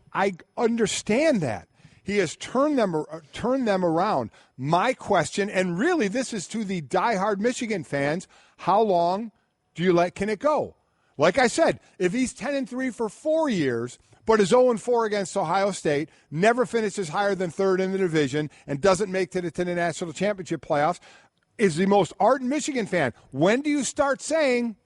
understand that. He has turned them around. My question, and really this is to the diehard Michigan fans, how long can it go? Like I said, if he's 10-3 for 4 years, but is 0-4 against Ohio State, never finishes higher than third in the division, and doesn't make it to the national championship playoffs, is the most ardent Michigan fan. When do you start saying,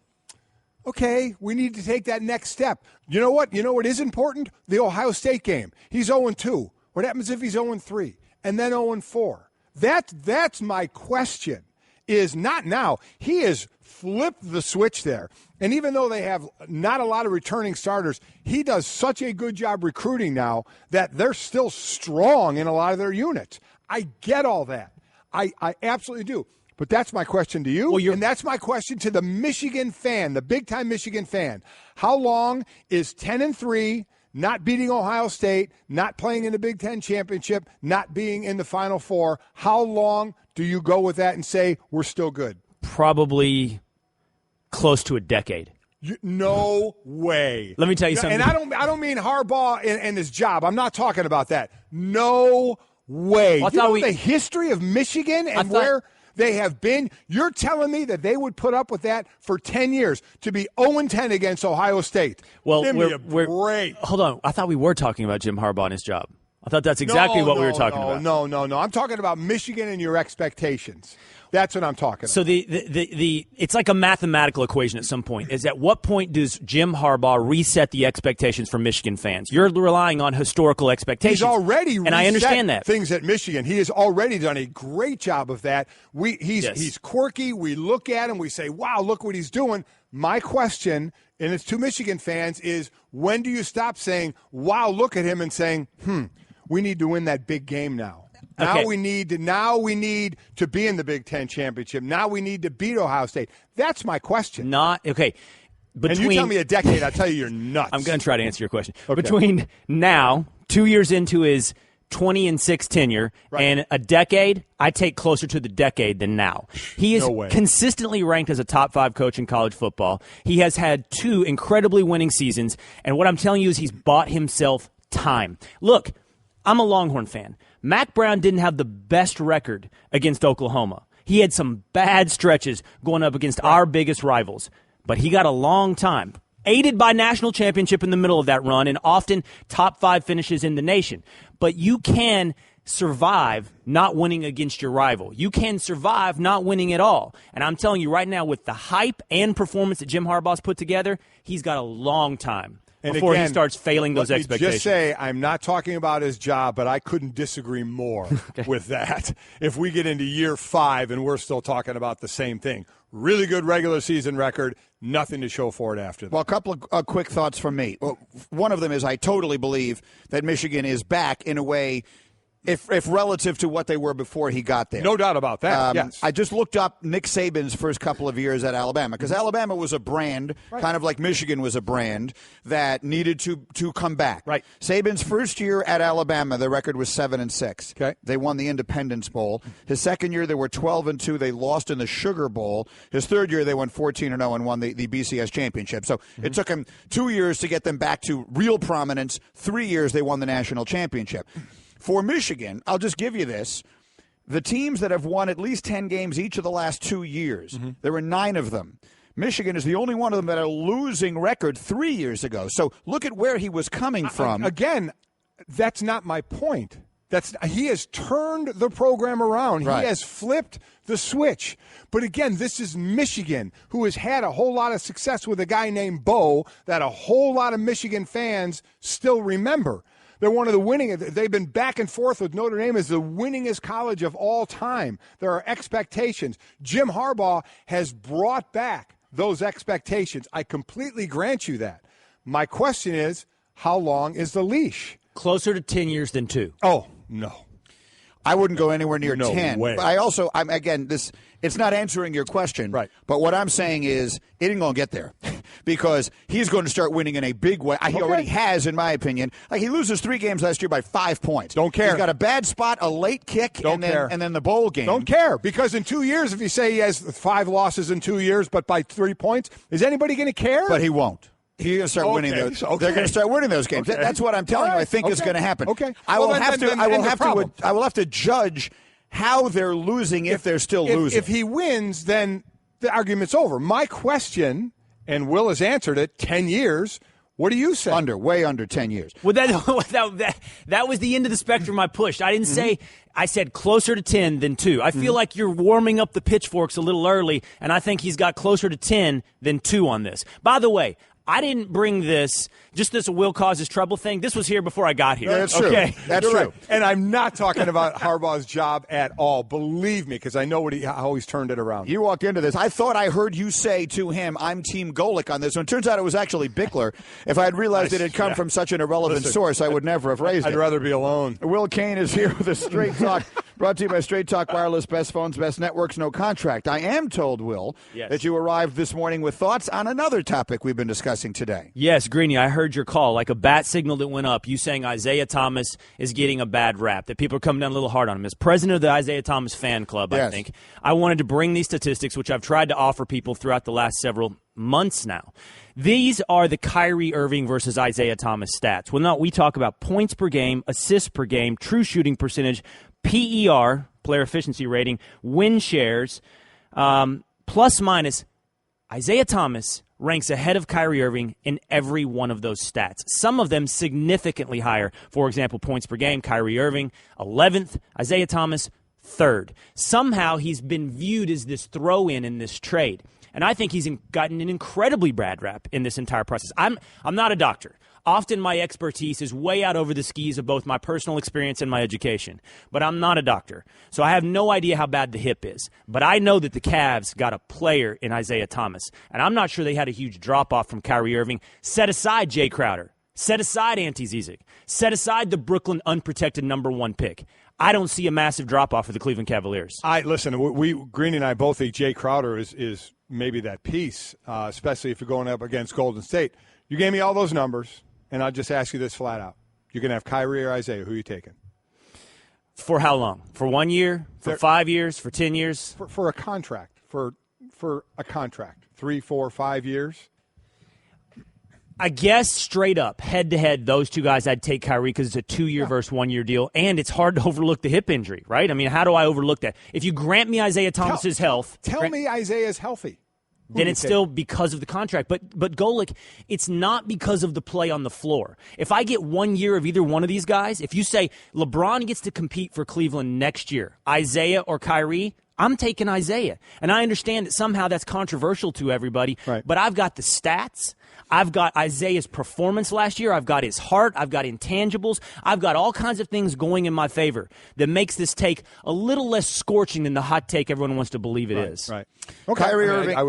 okay, we need to take that next step? You know what? You know what is important? The Ohio State game. He's 0-2. What happens if he's 0-3 and then 0-4? That's my question. Is not now. He has flipped the switch there. And even though they have not a lot of returning starters, he does such a good job recruiting now that they're still strong in a lot of their units. I get all that. I absolutely do. But that's my question to you, and that's my question to the Michigan fan, the big-time Michigan fan. How long is 10-3, not beating Ohio State, not playing in the Big Ten championship, not being in the Final Four, how long do you go with that and say we're still good? Probably close to a decade. No way. Let me tell you something. And I don't mean Harbaugh and his job. I'm not talking about that. No way. Well, the history of Michigan and where they have been? You're telling me that they would put up with that for 10 years to be 0-10 against Ohio State? Well, Give me a break. Hold on. I thought we were talking about Jim Harbaugh and his job. I thought that's exactly what we were talking about. No. I'm talking about Michigan and your expectations. That's what I'm talking about. So it's like a mathematical equation at some point. Is at what point does Jim Harbaugh reset the expectations for Michigan fans? You're relying on historical expectations. He's already and I understand that. Things at Michigan. He has already done a great job of that. He's quirky. We look at him. We say, wow, look what he's doing. My question, and it's to Michigan fans, is when do you stop saying, wow, look at him, and saying, we need to win that big game now. Now we need to be in the Big Ten championship. Now we need to beat Ohio State. That's my question. And you tell me a decade, I'll tell you you're nuts. I'm going to try to answer your question. Okay. Between now, 2 years into his 20-6 tenure, and a decade, I take closer to the decade than now. He is consistently ranked as a top 5 coach in college football. He has had 2 incredibly winning seasons, and what I'm telling you is he's bought himself time. Look, I'm a Longhorn fan. Mack Brown didn't have the best record against Oklahoma. He had some bad stretches going up against our biggest rivals, but he got a long time, aided by national championship in the middle of that run and often top 5 finishes in the nation. But you can survive not winning against your rival. You can survive not winning at all. And I'm telling you right now, with the hype and performance that Jim Harbaugh's put together, he's got a long time before he starts failing those expectations. Just say, I'm not talking about his job, but I couldn't disagree more with that. If we get into year 5 and we're still talking about the same thing. Really good regular season record, nothing to show for it after that. Well, a couple of quick thoughts from me. Well, one of them is I totally believe that Michigan is back in a way, if relative to what they were before he got there. No doubt about that, yes. I just looked up Nick Saban's first couple of years at Alabama, because Alabama was a brand, kind of like Michigan was a brand, that needed to come back. Right. Saban's first year at Alabama, the record was 7-6. Okay. They won the Independence Bowl. His second year, they were 12-2. They lost in the Sugar Bowl. His third year, they went 14-0 and won the BCS championship. So it took him 2 years to get them back to real prominence. 3 years, they won the national championship. For Michigan, I'll just give you this. The teams that have won at least 10 games each of the last 2 years, there were 9 of them. Michigan is the only one of them that had a losing record 3 years ago. So look at where he was coming from. Again, that's not my point. He has turned the program around. Right. He has flipped the switch. But again, this is Michigan, who has had a whole lot of success with a guy named Bo that a whole lot of Michigan fans still remember. They're one of the winning. They've been back and forth with Notre Dame as the winningest college of all time. There are expectations. Jim Harbaugh has brought back those expectations. I completely grant you that. My question is, how long is the leash? Closer to 10 years than 2. Oh, no. I wouldn't go anywhere near 10. Way. But it's not answering your question. Right. But what I'm saying is it ain't going to get there because he's going to start winning in a big way. He already has, in my opinion. Like, he loses 3 games last year by 5 points. Don't care. He's got a bad spot, a late kick, and then the bowl game. Don't care, because in 2 years, if you say he has 5 losses in 2 years but by 3 points, is anybody going to care? But he won't. He's going to start winning those. Okay. They're going to start winning those games. Okay. That's what I'm telling you. I think is going to happen. Okay. I will have to judge how they're losing if they're still losing. If he wins, then the argument's over. My question, and Will has answered it, 10 years, What do you say? Way under 10 years. Well, that was the end of the spectrum I pushed. I didn't say – I said closer to 10 than 2. I feel like you're warming up the pitchforks a little early, and I think he's got closer to 10 than 2 on this. By the way, I didn't bring this just this will causes trouble thing. This was here before I got here. Yeah, that's true. Okay. That's true. Right. And I'm not talking about Harbaugh's job at all. Believe me, because I know how he's turned it around. You walked into this. I thought I heard you say to him, I'm Team Golick on this one. Turns out it was actually Bickler. If I had realized it had come from such an irrelevant source, I would never have raised it. I'd rather be alone. Will Kane is here with a Straight Talk. Brought to you by Straight Talk Wireless, best phones, best networks, no contract. I am told, Will, that you arrived this morning with thoughts on another topic we've been discussing today. Yes, Greeny, I heard your call. Like a bat signal that went up, you saying Isaiah Thomas is getting a bad rap, that people are coming down a little hard on him. As president of the Isaiah Thomas fan club, I think, I wanted to bring these statistics, which I've tried to offer people throughout the last several months now. These are the Kyrie Irving versus Isaiah Thomas stats. Well, we talk about points per game, assists per game, true shooting percentage, PER, player efficiency rating, win shares, plus minus. Isaiah Thomas ranks ahead of Kyrie Irving in every one of those stats. Some of them significantly higher. For example, points per game, Kyrie Irving 11th, Isaiah Thomas 3rd. Somehow he's been viewed as this throw-in in this trade. And I think he's gotten an incredibly bad rap in this entire process. I'm not a doctor. Often my expertise is way out over the skis of both my personal experience and my education. But I'm not a doctor. So I have no idea how bad the hip is. But I know that the Cavs got a player in Isaiah Thomas. And I'm not sure they had a huge drop-off from Kyrie Irving. Set aside Jay Crowder. Set aside Ante Zizic. Set aside the Brooklyn unprotected number 1 pick. I don't see a massive drop-off for the Cleveland Cavaliers. Listen, Green and I both think Jay Crowder is maybe that piece, especially if you're going up against Golden State. You gave me all those numbers. And I'll just ask you this flat out. You're going to have Kyrie or Isaiah. Who are you taking? For how long? For 1 year? For 5 years? For 10 years? For a contract. For a contract. 3, 4, 5 years? I guess straight up, head-to-head, those two guys, I'd take Kyrie because it's a 2-year versus 1-year deal, and it's hard to overlook the hip injury, right? I mean, how do I overlook that? If you grant me Isaiah Thomas's health... Tell me Isaiah's healthy. Then it's still because of the contract. But Golick, it's not because of the play on the floor. If I get 1 year of either one of these guys, if you say LeBron gets to compete for Cleveland next year, Isaiah or Kyrie, I'm taking Isaiah. And I understand that somehow that's controversial to everybody, but I've got the stats. I've got Isaiah's performance last year. I've got his heart. I've got intangibles. I've got all kinds of things going in my favor that makes this take a little less scorching than the hot take everyone wants to believe it is. Right. Okay.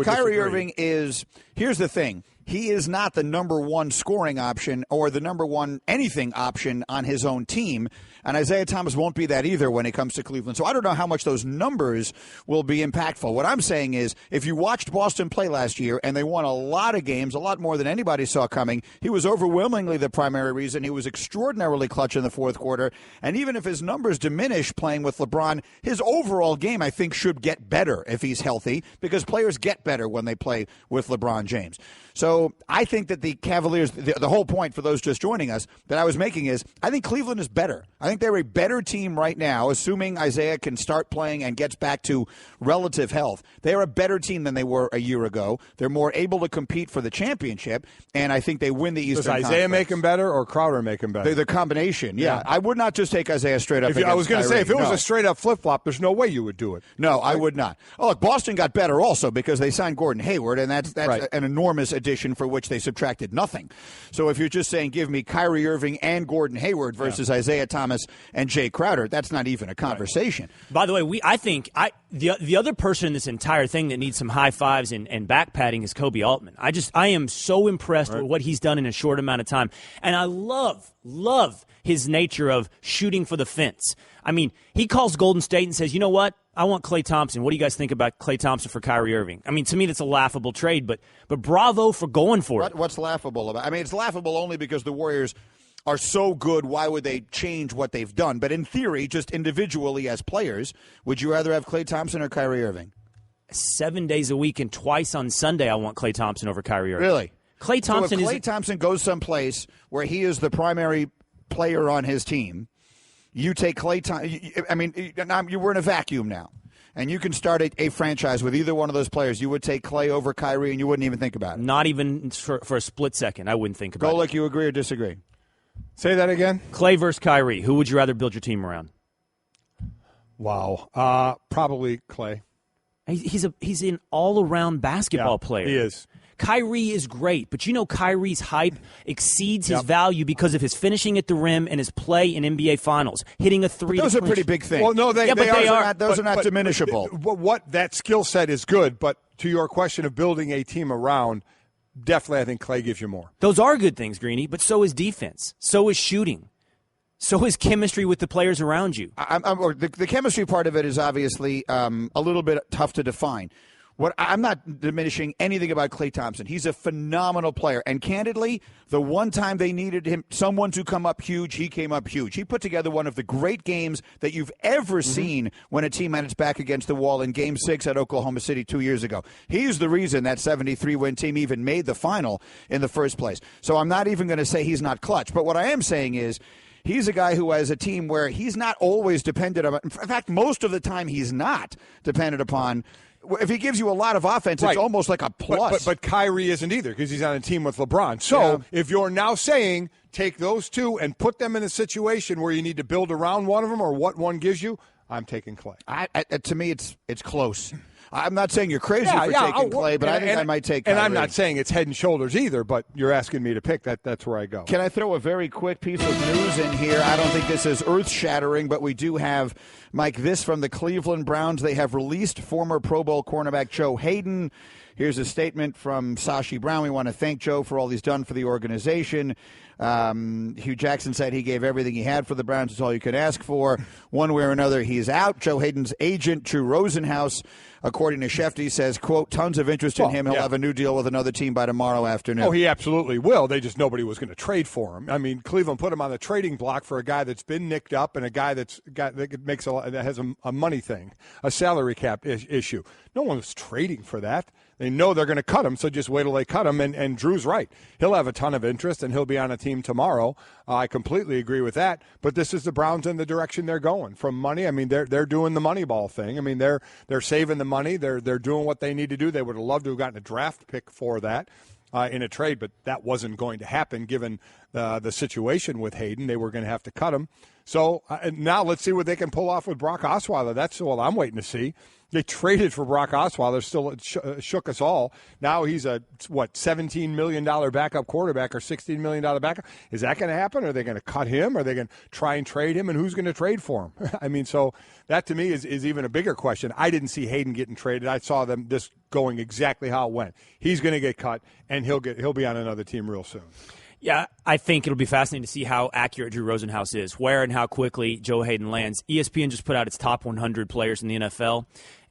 Kyrie Irving is, here's the thing. He is not the number 1 scoring option or the number 1 anything option on his own team. And Isaiah Thomas won't be that either when it comes to Cleveland. So I don't know how much those numbers will be impactful. What I'm saying is if you watched Boston play last year and they won a lot of games, a lot more than anybody saw coming, he was overwhelmingly the primary reason. He was extraordinarily clutch in the fourth quarter. And even if his numbers diminish playing with LeBron, his overall game, I think, should get better if he's healthy because players get better when they play with LeBron James. So I think that the Cavaliers, the whole point for those just joining us that I was making is I think Cleveland is better. I think they're a better team right now, assuming Isaiah can start playing and gets back to relative health. They are a better team than they were a year ago. They're more able to compete for the championship, and I think they win the Eastern Conference. Does Isaiah make them better or Crowder make them better? The combination, yeah. I would not just take Isaiah straight up. I was going to say, if it was a straight-up flip-flop, there's no way you would do it. No, I would not. Oh, look, Boston got better also because they signed Gordon Hayward, and that's an enormous addition for which they subtracted nothing. So if you're just saying give me Kyrie Irving and Gordon Hayward versus Isaiah Thomas and Jay Crowder, that's not even a conversation. By the way, I think the other person in this entire thing that needs some high fives and back patting is Kobe Altman. I am so impressed with what he's done in a short amount of time. And I love his nature of shooting for the fence. I mean, he calls Golden State and says, you know what? I want Klay Thompson. What do you guys think about Klay Thompson for Kyrie Irving? I mean, to me, that's a laughable trade, but bravo for going for it. What's laughable about it? I mean, it's laughable only because the Warriors are so good. Why would they change what they've done? But in theory, just individually as players, would you rather have Klay Thompson or Kyrie Irving? 7 days a week and twice on Sunday, I want Klay Thompson over Kyrie Irving. Really? Klay Thompson Klay Thompson goes someplace where he is the primary player on his team, you take Klay Thompson. I mean, we're in a vacuum now. and you can start a franchise with either one of those players, you would take Clay over Kyrie, and you wouldn't even think about it. Not even for a split second. I wouldn't think about it. Golick, you agree or disagree? Say that again? Clay versus Kyrie. Who would you rather build your team around? Wow. Probably Clay. He's an all-around basketball player. He is. Kyrie is great, but you know Kyrie's hype exceeds his value because of his finishing at the rim and his play in NBA Finals, hitting a three. Those are pretty big things. Well, no, they are. Those are not diminishable. What that skill set is good, but to your question of building a team around, definitely I think Clay gives you more. Those are good things, Greeny, but so is defense. So is shooting. So is chemistry with the players around you. The chemistry part of it is obviously a little bit tough to define. I'm not diminishing anything about Klay Thompson. He's a phenomenal player. And candidly, the one time they needed someone to come up huge, he came up huge. He put together one of the great games that you've ever seen when a team had its back against the wall in Game 6 at Oklahoma City 2 years ago. He's the reason that 73-win team even made the final in the first place. So I'm not even going to say he's not clutch. But what I am saying is, he's a guy who has a team where he's not always dependent on. In fact, most of the time he's not dependent upon. If he gives you a lot of offense, it's almost like a plus. But Kyrie isn't either because he's on a team with LeBron. So if you're now saying take those two and put them in a situation where you need to build around one of them or what one gives you, I'm taking Clay. To me, it's close. I'm not saying you're crazy for taking Clay, but I think I might take Kyrie. And I'm not saying it's head and shoulders either, but you're asking me to pick. That's where I go. Can I throw a very quick piece of news in here? I don't think this is earth-shattering, but we do have, Mike, this from the Cleveland Browns. They have released former Pro Bowl cornerback Joe Hayden. Here's a statement from Sashi Brown. We want to thank Joe for all he's done for the organization. Hugh Jackson said he gave everything he had for the Browns. It's all you could ask for. One way or another, he's out. Joe Hayden's agent, Drew Rosenhaus, according to Shefty, says, quote, tons of interest in him. He'll have a new deal with another team by tomorrow afternoon. Oh, he absolutely will. Nobody was going to trade for him. I mean, Cleveland put him on the trading block for a guy that's been nicked up and a guy that has a money thing, a salary cap issue. No one was trading for that. They know they're going to cut him, so just wait till they cut him. And Drew's right. He'll have a ton of interest, and he'll be on a team tomorrow. I completely agree with that. But this is the Browns in the direction they're going. From money, I mean, they're doing the Moneyball thing. I mean, they're saving the money. They're doing what they need to do. They would have loved to have gotten a draft pick for that in a trade, but that wasn't going to happen given the situation with Hayden. They were going to have to cut him. So now let's see what they can pull off with Brock Osweiler. That's what I'm waiting to see. They traded for Brock Osweiler, still shook us all. Now he's a, $17 million backup quarterback or $16 million backup. Is that going to happen? Are they going to cut him? Are they going to try and trade him? And who's going to trade for him? I mean, so that to me is even a bigger question. I didn't see Hayden getting traded. I saw them this going exactly how it went. He's going to get cut, and he'll be on another team real soon. Yeah, I think it'll be fascinating to see how accurate Drew Rosenhaus is, where and how quickly Joe Hayden lands. ESPN just put out its top 100 players in the NFL,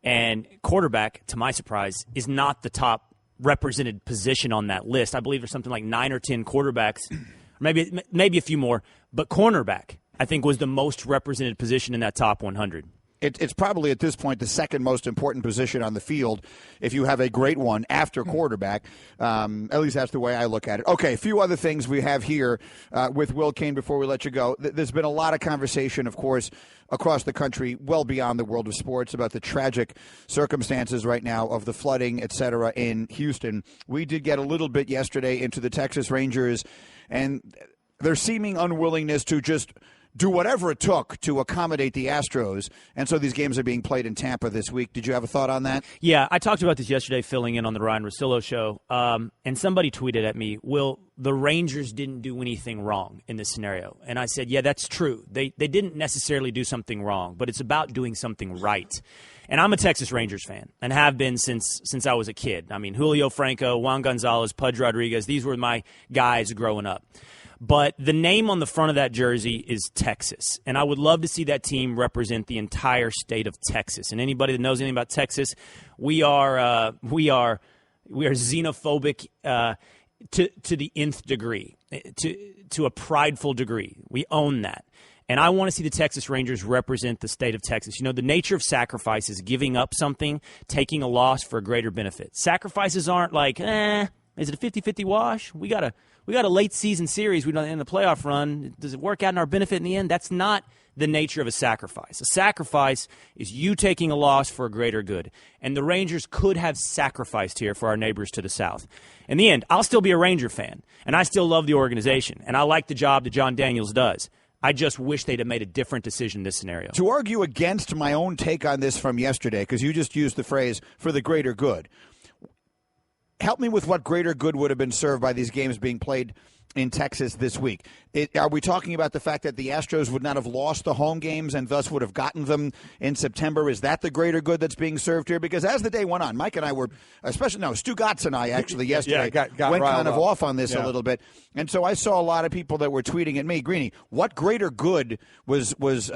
and quarterback, to my surprise, is not the top represented position on that list. I believe there's something like 9 or 10 quarterbacks, maybe a few more, but cornerback, I think, was the most represented position in that top 100. It's probably at this point the second most important position on the field if you have a great one after quarterback. At least that's the way I look at it. Okay, a few other things we have here with Will Cain before we let you go. There's been a lot of conversation, of course, across the country, well beyond the world of sports, about the tragic circumstances right now of the flooding, et cetera, in Houston. We did get a little bit yesterday into the Texas Rangers and their seeming unwillingness to just do whatever it took to accommodate the Astros, and so these games are being played in Tampa this week. Did you have a thought on that? Yeah, I talked about this yesterday filling in on the Ryan Russillo show, and somebody tweeted at me, Will, the Rangers didn't do anything wrong in this scenario. And I said, yeah, that's true. They didn't necessarily do something wrong, but it's about doing something right. And I'm a Texas Rangers fan and have been since I was a kid. I mean, Julio Franco, Juan Gonzalez, Pudge Rodriguez, these were my guys growing up. But the name on the front of that jersey is Texas, and I would love to see that team represent the entire state of Texas. And anybody that knows anything about Texas, we are xenophobic to the nth degree, to a prideful degree. We own that. And I want to see the Texas Rangers represent the state of Texas. You know, the nature of sacrifice is giving up something, taking a loss for a greater benefit. Sacrifices aren't like, is it a 50-50 wash? We got a late season series. We don't end the playoff run. Does it work out in our benefit in the end? That's not the nature of a sacrifice. A sacrifice is you taking a loss for a greater good. And the Rangers could have sacrificed here for our neighbors to the south. In the end, I'll still be a Ranger fan, and I still love the organization, and I like the job that John Daniels does. I just wish they'd have made a different decision in this scenario. To argue against my own take on this from yesterday, because you just used the phrase, for the greater good, help me with what greater good would have been served by these games being played in Texas this week. Are we talking about the fact that the Astros would not have lost the home games and thus would have gotten them in September? Is that the greater good that's being served here? Because as the day went on, Mike and I were, Stu Gatz and I actually yesterday went kind of off on this a little bit. And so I saw a lot of people that were tweeting at me, Greeny, what greater good was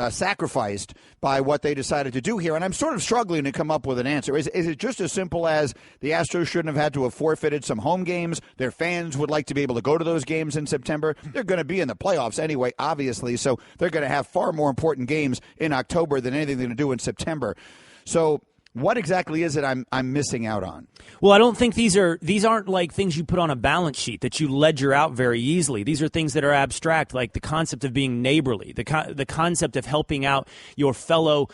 sacrificed by what they decided to do here? And I'm sort of struggling to come up with an answer. Is it just as simple as the Astros shouldn't have had to have forfeited some home games? Their fans would like to be able to go to those games in September. They're going to be in the playoffs anyway, obviously, so they're going to have far more important games in October than anything they're going to do in September. So what exactly is it I'm missing out on? Well, I don't think these aren't like things you put on a balance sheet that you ledger out very easily. These are things that are abstract, like the concept of being neighborly, the concept of helping out your fellow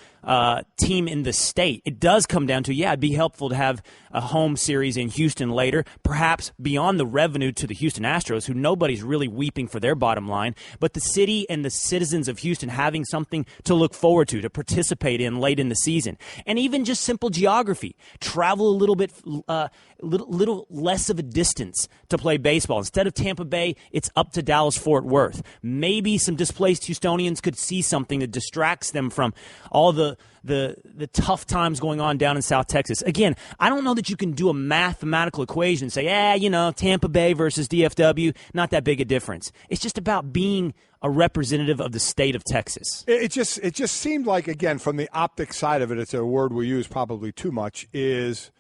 team in the state. It does come down to, it'd be helpful to have a home series in Houston later, perhaps beyond the revenue to the Houston Astros, who nobody's really weeping for their bottom line, but the city and the citizens of Houston having something to look forward to participate in late in the season. And even just simple geography. Travel a little bit, little less of a distance to play baseball. Instead of Tampa Bay, it's up to Dallas-Fort Worth. Maybe some displaced Houstonians could see something that distracts them from all the tough times going on down in South Texas. Again, I don't know that you can do a mathematical equation and say, Tampa Bay versus DFW, not that big a difference. It's just about being a representative of the state of Texas. It just seemed like, again, from the optic side of it, it's a word we use probably too much, is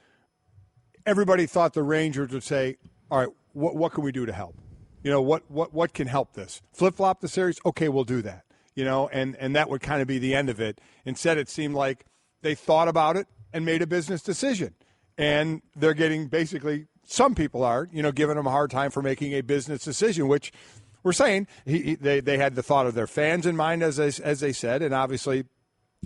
everybody thought the Rangers would say, all right, what can we do to help? What can help this? Flip-flop the series? Okay, we'll do that. And that would kind of be the end of it. Instead, it seemed like they thought about it and made a business decision. And they're getting basically, some people are, giving them a hard time for making a business decision, which we're saying they had the thought of their fans in mind, as they said. And obviously,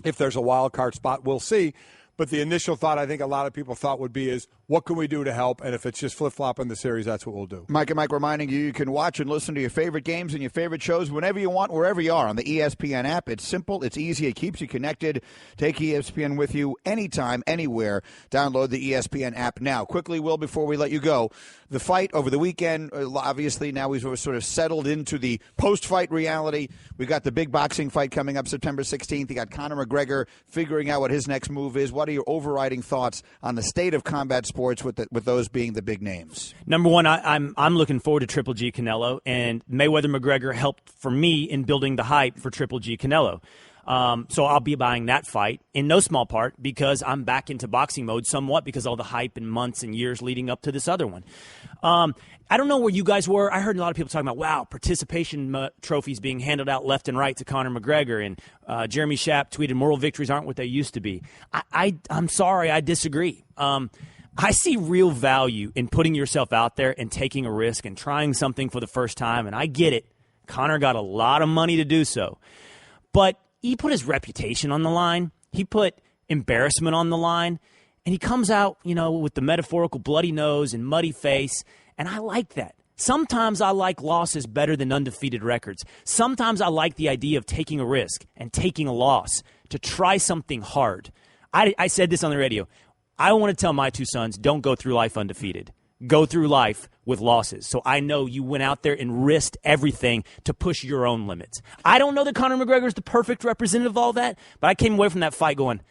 if there's a wild card spot, we'll see. But the initial thought, I think a lot of people thought would be is, what can we do to help? And if it's just flip-flopping the series, that's what we'll do. Mike and Mike reminding you can watch and listen to your favorite games and your favorite shows whenever you want, wherever you are on the ESPN app. It's simple. It's easy. It keeps you connected. Take ESPN with you anytime, anywhere. Download the ESPN app now. Quickly, Will, before we let you go, the fight over the weekend, obviously now we've sort of settled into the post-fight reality. We got the big boxing fight coming up September 16th. You got Conor McGregor figuring out what his next move is. What are your overriding thoughts on the state of combat sports with those being the big names? Number one, I'm looking forward to Triple G Canelo, and Mayweather McGregor helped for me in building the hype for Triple G Canelo. So I'll be buying that fight in no small part because I'm back into boxing mode somewhat because of all the hype and months and years leading up to this other one. I don't know where you guys were. I heard a lot of people talking about, participation trophies being handed out left and right to Conor McGregor. And Jeremy Schaap tweeted, moral victories aren't what they used to be. I'm sorry, I disagree. I see real value in putting yourself out there and taking a risk and trying something for the first time. And I get it. Conor got a lot of money to do so. But he put his reputation on the line. He put embarrassment on the line. And he comes out, with the metaphorical bloody nose and muddy face. And I like that. Sometimes I like losses better than undefeated records. Sometimes I like the idea of taking a risk and taking a loss to try something hard. I said this on the radio. I want to tell my two sons, don't go through life undefeated. Go through life with losses. So I know you went out there and risked everything to push your own limits. I don't know that Conor McGregor is the perfect representative of all that, but I came away from that fight going,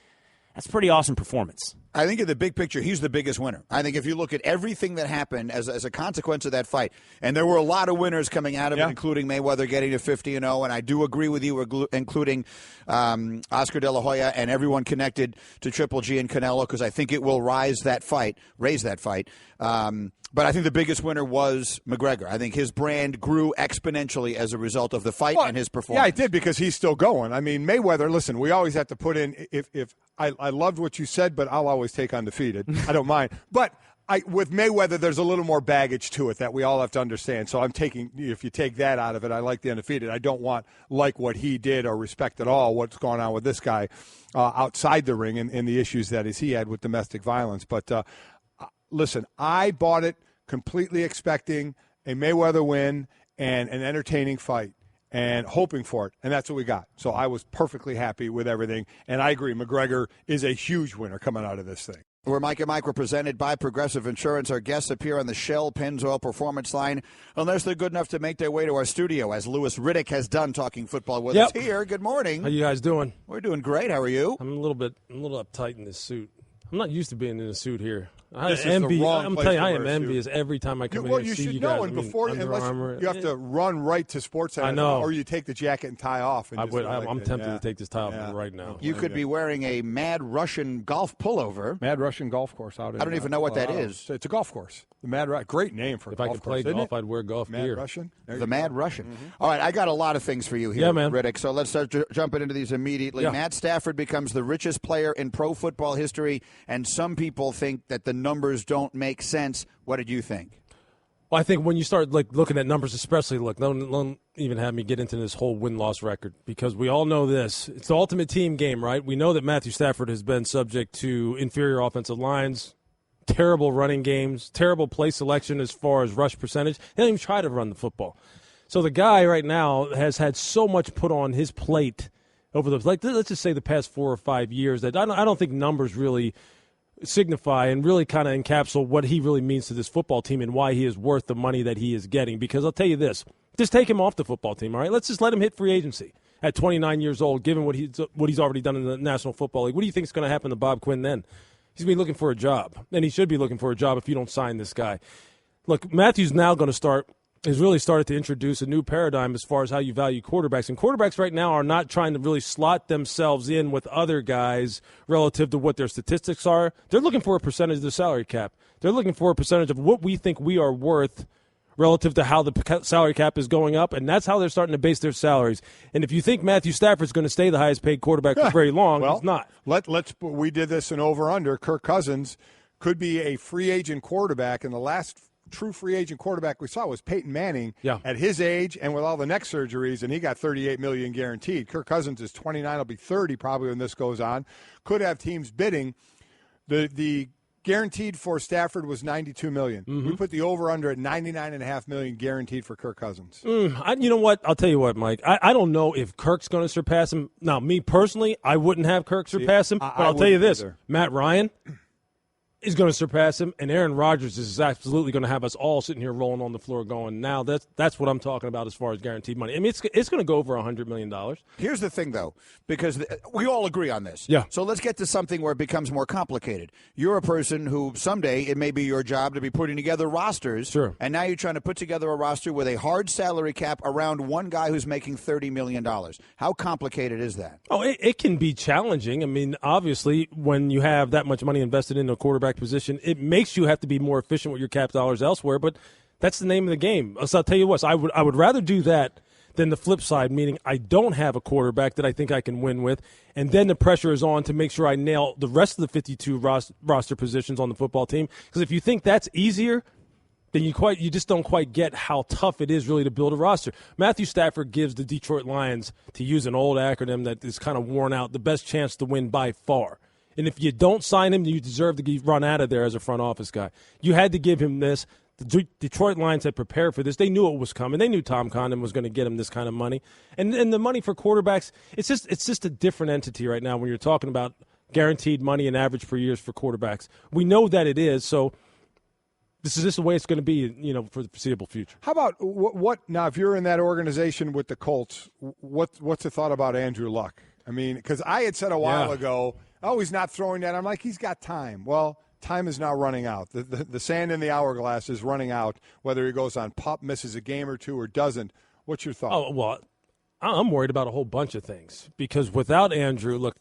that's a pretty awesome performance. I think in the big picture, he's the biggest winner. I think if you look at everything that happened as a consequence of that fight, and there were a lot of winners coming out of it, including Mayweather getting to 50-0, and I do agree with you, including Oscar De La Hoya and everyone connected to Triple G and Canelo, because I think it will raise that fight. But I think the biggest winner was McGregor. I think his brand grew exponentially as a result of the fight and his performance. Yeah, it did, because he's still going. I mean, Mayweather, listen, we always have to put in, if I loved what you said, but I'll always take undefeated. I don't mind. But with Mayweather, there's a little more baggage to it that we all have to understand. So if you take that out of it, I like the undefeated. I don't want like what he did or respect at all what's going on with this guy outside the ring and the issues that he had with domestic violence. But listen, I bought it completely expecting a Mayweather win and an entertaining fight and hoping for it, and that's what we got. So I was perfectly happy with everything, and I agree, McGregor is a huge winner coming out of this thing. We're Mike and Mike. We're presented by Progressive Insurance. Our guests appear on the Shell Pennzoil Performance Line unless they're good enough to make their way to our studio, as Louis Riddick has done talking football with us here. Good morning. How you guys doing? We're doing great. How are you? I'm a little uptight in this suit. I'm not used to being in a suit here. I This is the wrong I'm place telling you, to I wear am a suit. envious every time I come in Well, here you to see should you know, guys. and before Under unless Armour. you have to run right to Sports Center, I know. or you take the jacket and tie off. And I just would. go like I'm that. tempted to take this tie off right now. You could be wearing a Mad Russian golf pullover. Mad Russian Golf Course out in. I don't even know what that is. It's a golf course. The Mad Russian. Great name for a If golf I could play course, golf, isn't it? I'd wear golf Mad gear. Russian. The Mad Russian. All right, I got a lot of things for you here, Yeah, man. Riddick. So let's start jumping into these immediately. Yeah. Matt Stafford becomes the richest player in pro football history, and some people think that the numbers don't make sense. What did you think? Well, I think when you start looking at numbers, especially don't even have me get into this whole win-loss record, because we all know this. It's the ultimate team game, right? We know that Matthew Stafford has been subject to inferior offensive lines, terrible running games, terrible play selection as far as rush percentage. They don't even try to run the football. So the guy right now has had so much put on his plate over let's just say the past 4 or 5 years that I don't think numbers really signify and really kind of encapsulate what he really means to this football team and why he is worth the money that he is getting. Because I'll tell you this, just take him off the football team, all right? Let's just let him hit free agency at 29 years old, given what he's already done in the National Football League. What do you think is going to happen to Bob Quinn then? He's going to be looking for a job, and he should be looking for a job if you don't sign this guy. Look, Matthew's now going to has really started to introduce a new paradigm as far as how you value quarterbacks. And quarterbacks right now are not trying to really slot themselves in with other guys relative to what their statistics are. They're looking for a percentage of the salary cap. They're looking for a percentage of what we think we are worth relative to how the salary cap is going up, and that's how they're starting to base their salaries. And if you think Matthew Stafford's going to stay the highest paid quarterback for very long, well, he's not. We did this in over-under. Kirk Cousins could be a free agent quarterback, and the last true free agent quarterback we saw was Peyton Manning at his age and with all the neck surgeries, and he got $38 million guaranteed. Kirk Cousins is 29, will be 30 probably when this goes on. Could have teams bidding. The guaranteed for Stafford was $92 million. We put the over-under at $99.5 million guaranteed for Kirk Cousins. You know what? I'll tell you what, Mike. I don't know if Kirk's going to surpass him. Now, me personally, I wouldn't have Kirk surpass him, but I'll tell you this. Either. Matt Ryan is going to surpass him, and Aaron Rodgers is absolutely going to have us all sitting here rolling on the floor going, now that's what I'm talking about as far as guaranteed money. I mean, it's going to go over $100 million. Here's the thing, though, because we all agree on this. Yeah. So let's get to something where it becomes more complicated. You're a person who someday it may be your job to be putting together rosters. Sure. And now you're trying to put together a roster with a hard salary cap around one guy who's making $30 million. How complicated is that? Oh, it can be challenging. I mean, obviously, when you have that much money invested in a quarterback position, it makes you have to be more efficient with your cap dollars elsewhere, but that's the name of the game. So I'll tell you what, I would rather do that than the flip side, meaning I don't have a quarterback that I think I can win with, and then the pressure is on to make sure I nail the rest of the 52 roster positions on the football team. Because if you think that's easier, then you just don't quite get how tough it is really to build a roster. Matthew Stafford gives the Detroit Lions, to use an old acronym that is kind of worn out, the best chance to win by far. And if you don't sign him, you deserve to get run out of there as a front office guy. You had to give him this. The Detroit Lions had prepared for this. They knew it was coming. They knew Tom Condon was going to get him this kind of money. And the money for quarterbacks, it's just a different entity right now when you're talking about guaranteed money and average per years for quarterbacks. We know that it is, so this is just the way it's going to be, for the foreseeable future. How about what now? If you're in that organization with the Colts, what's the thought about Andrew Luck? I mean, because I had said a while ago, oh, he's not throwing that. I'm like, he's got time. Well, time is now running out. The sand in the hourglass is running out. Whether he goes on PUP, misses a game or two, or doesn't. What's your thought? Oh well, I'm worried about a whole bunch of things because without Andrew, look.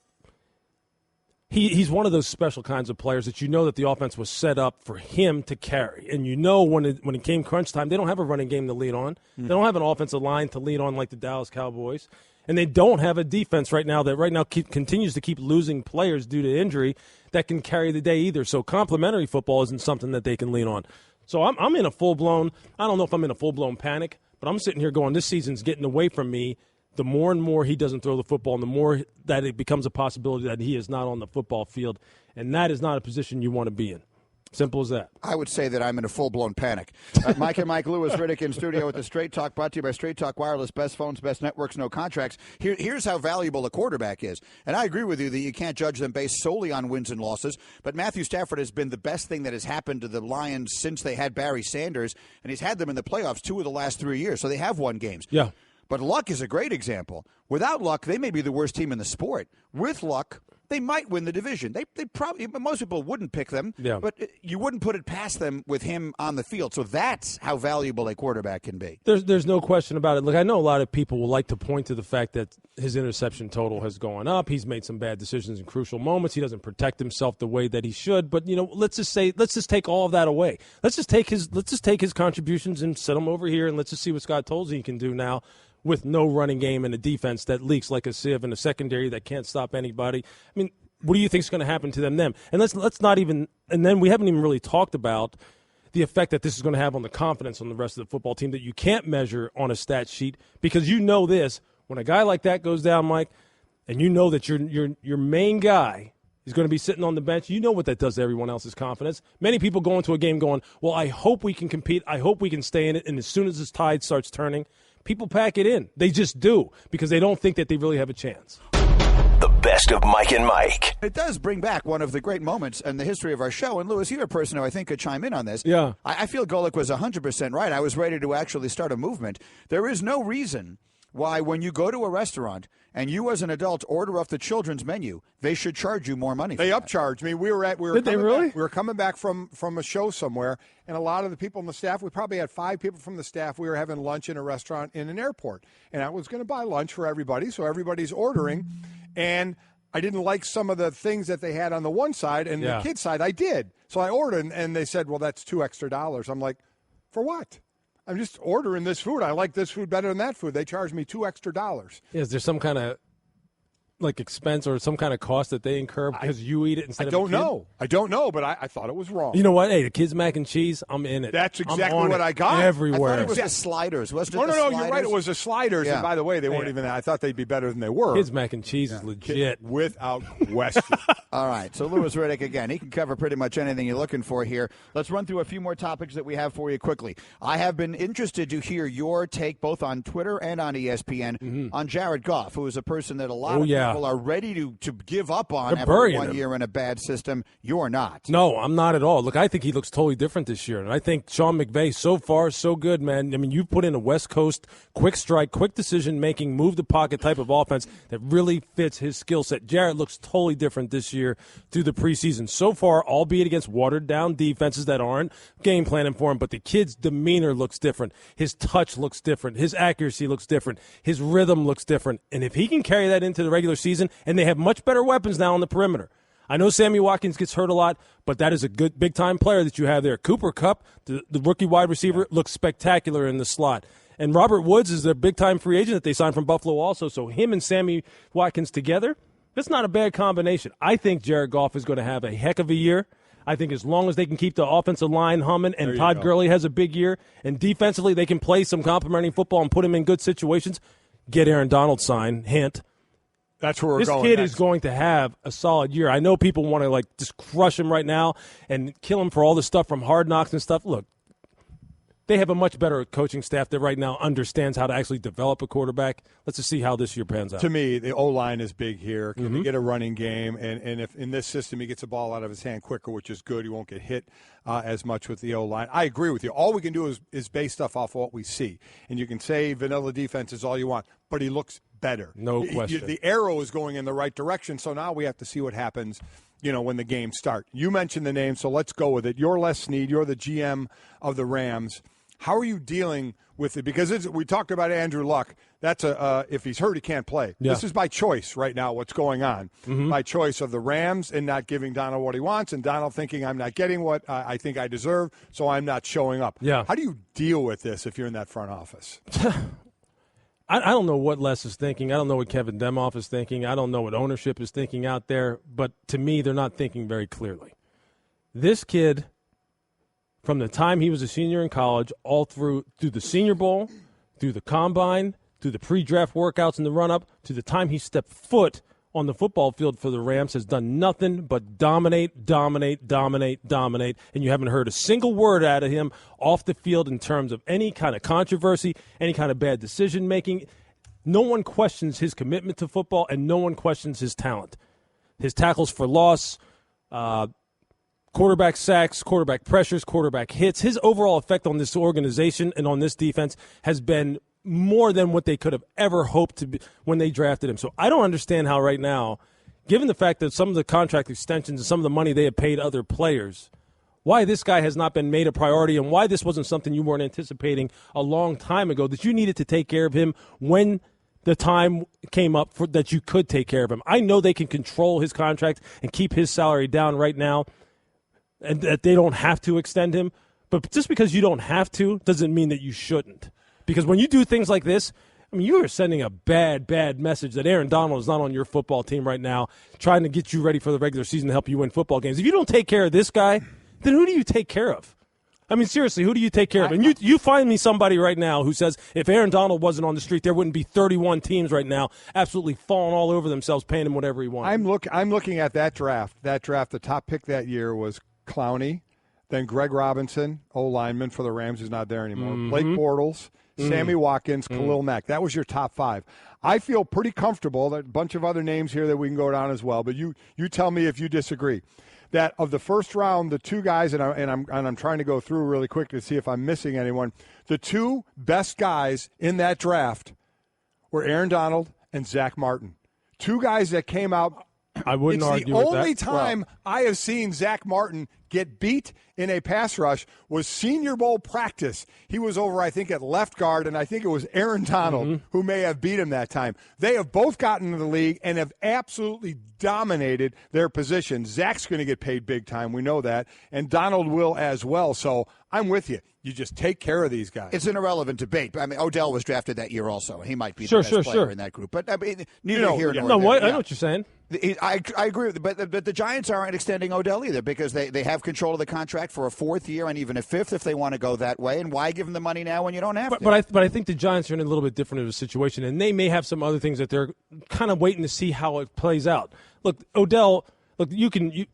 He's one of those special kinds of players that that the offense was set up for him to carry. And when it came crunch time, they don't have a running game to lead on. They don't have an offensive line to lead on like the Dallas Cowboys. And they don't have a defense right now that continues to keep losing players due to injury that can carry the day either. So complementary football isn't something that they can lean on. So I'm in a full-blown – I don't know if I'm in a full-blown panic, but I'm sitting here going, this season's getting away from me. The more and more he doesn't throw the football, and the more that it becomes a possibility that he is not on the football field. And that is not a position you want to be in. Simple as that. I would say that I'm in a full-blown panic. Mike and Mike, Louis Riddick in studio with the Straight Talk, brought to you by Straight Talk Wireless, best phones, best networks, no contracts. Here's how valuable a quarterback is. And I agree with you that you can't judge them based solely on wins and losses, but Matthew Stafford has been the best thing that has happened to the Lions since they had Barry Sanders, and he's had them in the playoffs 2 of the last 3 years, so they have won games. Yeah. But Luck is a great example. Without Luck, they may be the worst team in the sport. With Luck, they might win the division. They probably, most people wouldn't pick them, but you wouldn't put it past them with him on the field. So that's how valuable a quarterback can be. There's no question about it. Look, I know a lot of people will like to point to the fact that his interception total has gone up. He's made some bad decisions in crucial moments. He doesn't protect himself the way that he should. But let's just take all of that away. Let's just take his contributions and set them over here, and let's just see what Scott Tolzien can do now with no running game and a defense that leaks like a sieve and a secondary that can't stop anybody. I mean, what do you think is going to happen to them? And let's not even – and then we haven't even really talked about the effect that this is going to have on the confidence on the rest of the football team that you can't measure on a stat sheet, because you know this, when a guy like that goes down, Mike, and you know that your main guy is going to be sitting on the bench, you know what that does to everyone else's confidence. Many people go into a game going, well, I hope we can compete. I hope we can stay in it. And as soon as this tide starts turning, people pack it in. They just do, because they don't think that they really have a chance. The best of Mike and Mike. It does bring back one of the great moments in the history of our show. And, Louis, you're a person who I think could chime in on this. Yeah. I feel Golic was 100% right. I was ready to actually start a movement. There is no reason why when you go to a restaurant and you as an adult order off the children's menu, they should charge you more money for They that. upcharged me. Did they really? We were coming back from a show somewhere, and a lot of the people on the staff, we probably had 5 people from the staff. We were having lunch in a restaurant in an airport, and I was going to buy lunch for everybody, so everybody's ordering, and I didn't like some of the things that they had on the one side, and the kid side I did. So I ordered, and they said, well, that's $2 extra. I'm like, for what? I'm just ordering this food. I like this food better than that food. They charged me $2 extra. Is there some kind of expense or some kind of cost that they incur because you eat it instead of a kid? I don't know, but I thought it was wrong. You know what? Hey, the kids' mac and cheese, I'm in it. That's exactly what I got. Everywhere. I thought it was the sliders. Wasn't it the No, sliders? you're right. It was the sliders. Yeah. And by the way, they weren't even that. I thought they'd be better than they were. Kids' mac and cheese is legit. Without question. All right, so Louis Riddick, again, he can cover pretty much anything you're looking for here. Let's run through a few more topics that we have for you quickly. I have been interested to hear your take both on Twitter and on ESPN on Jared Goff, who is a person that a lot of people are ready to give up on They're after burying 1 him. year in a bad system. You're not. No, I'm not at all. Look, I think he looks totally different this year. And I think Sean McVay, so far, so good, man. I mean, you've put in a West Coast quick strike, quick decision-making, move-the-pocket type of offense that really fits his skill set. Jared looks totally different this year through the preseason. So far, albeit against watered-down defenses that aren't game planning for him, but the kid's demeanor looks different. His touch looks different. His accuracy looks different. His rhythm looks different. And if he can carry that into the regular season, and they have much better weapons now on the perimeter. I know Sammy Watkins gets hurt a lot, but that is a good big-time player that you have there. Cooper Kupp, the rookie wide receiver, looks spectacular in the slot. And Robert Woods is their big-time free agent that they signed from Buffalo also. So him and Sammy Watkins together, that's not a bad combination. I think Jared Goff is going to have a heck of a year. I think as long as they can keep the offensive line humming and Todd Gurley has a big year, and defensively they can play some complimentary football and put him in good situations, get Aaron Donald signed, hint. That's where we're this going. This kid next. is going to have a solid year. I know people want to just crush him right now and kill him for all the stuff from Hard Knocks and stuff. Look, they have a much better coaching staff that right now understands how to actually develop a quarterback. Let's just see how this year pans out. To me, the O-line is big here. Can we get a running game? And if in this system he gets the ball out of his hand quicker, which is good, he won't get hit as much with the O-line. I agree with you. All we can do is base stuff off what we see. And you can say vanilla defense is all you want, but he looks better. No question. The arrow is going in the right direction, so now we have to see what happens when the games start. You mentioned the name, so let's go with it. You're Les Snead. You're the GM of the Rams. How are you dealing with it? Because we talked about Andrew Luck. That's if he's hurt, he can't play. Yeah. This is by choice right now, what's going on. By choice of the Rams and not giving Donald what he wants, and Donald thinking I'm not getting what I think I deserve, so I'm not showing up. Yeah. How do you deal with this if you're in that front office? I don't know what Les is thinking. I don't know what Kevin Demoff is thinking. I don't know what ownership is thinking out there. But to me, they're not thinking very clearly. This kid, from the time he was a senior in college, all through the Senior Bowl, through the Combine, through the pre-draft workouts in the run-up, to the time he stepped foot on the football field for the Rams, has done nothing but dominate, and you haven't heard a single word out of him off the field in terms of any kind of controversy, any kind of bad decision-making. No one questions his commitment to football, and no one questions his talent. His tackles for loss, quarterback sacks, quarterback pressures, quarterback hits, his overall effect on this organization and on this defense has been more than what they could have ever hoped to be when they drafted him. So I don't understand how right now, given the fact that some of the contract extensions and some of the money they have paid other players, why this guy has not been made a priority and why this wasn't something you weren't anticipating a long time ago, that you needed to take care of him when the time came up for that you could take care of him. I know they can control his contract and keep his salary down right now and that they don't have to extend him. But just because you don't have to doesn't mean that you shouldn't. Because when you do things like this, I mean, you are sending a bad message that Aaron Donald is not on your football team right now, trying to get you ready for the regular season to help you win football games. If you don't take care of this guy, then who do you take care of? I mean, seriously, who do you take care of? And you find me somebody right now who says if Aaron Donald wasn't on the street, there wouldn't be 31 teams right now absolutely falling all over themselves, paying him whatever he wanted. I'm looking at that draft. The top pick that year was Clowney, then Greg Robinson, O-lineman for the Rams, who's not there anymore, Blake Bortles, Sammy Watkins, Khalil Mack. That was your top 5. I feel pretty comfortable. There are a bunch of other names here that we can go down as well, but you tell me if you disagree. That of the first round, the two guys, and I'm trying to go through really quick to see if I'm missing anyone. The two best guys in that draft were Aaron Donald and Zach Martin. Two guys that came out. I wouldn't argue with that. The only time I have seen Zach Martin get beat in a pass rush was Senior Bowl practice. He was over, I think, at left guard, and I think it was Aaron Donald who may have beat him that time. They have both gotten into the league and have absolutely dominated their position. Zach's going to get paid big time. We know that. And Donald will as well. So I'm with you. You just take care of these guys. It's an irrelevant debate. I mean, Odell was drafted that year also. He might be the best player in that group. But I mean, neither here nor there. I know what you're saying. I agree with you, but the Giants aren't extending Odell either because they have control of the contract for a 4th year and even a 5th if they want to go that way. And why give them the money now when you don't have to? But I think the Giants are in a little bit different of a situation, and they may have some other things that they're kind of waiting to see how it plays out. Look, Odell. Look,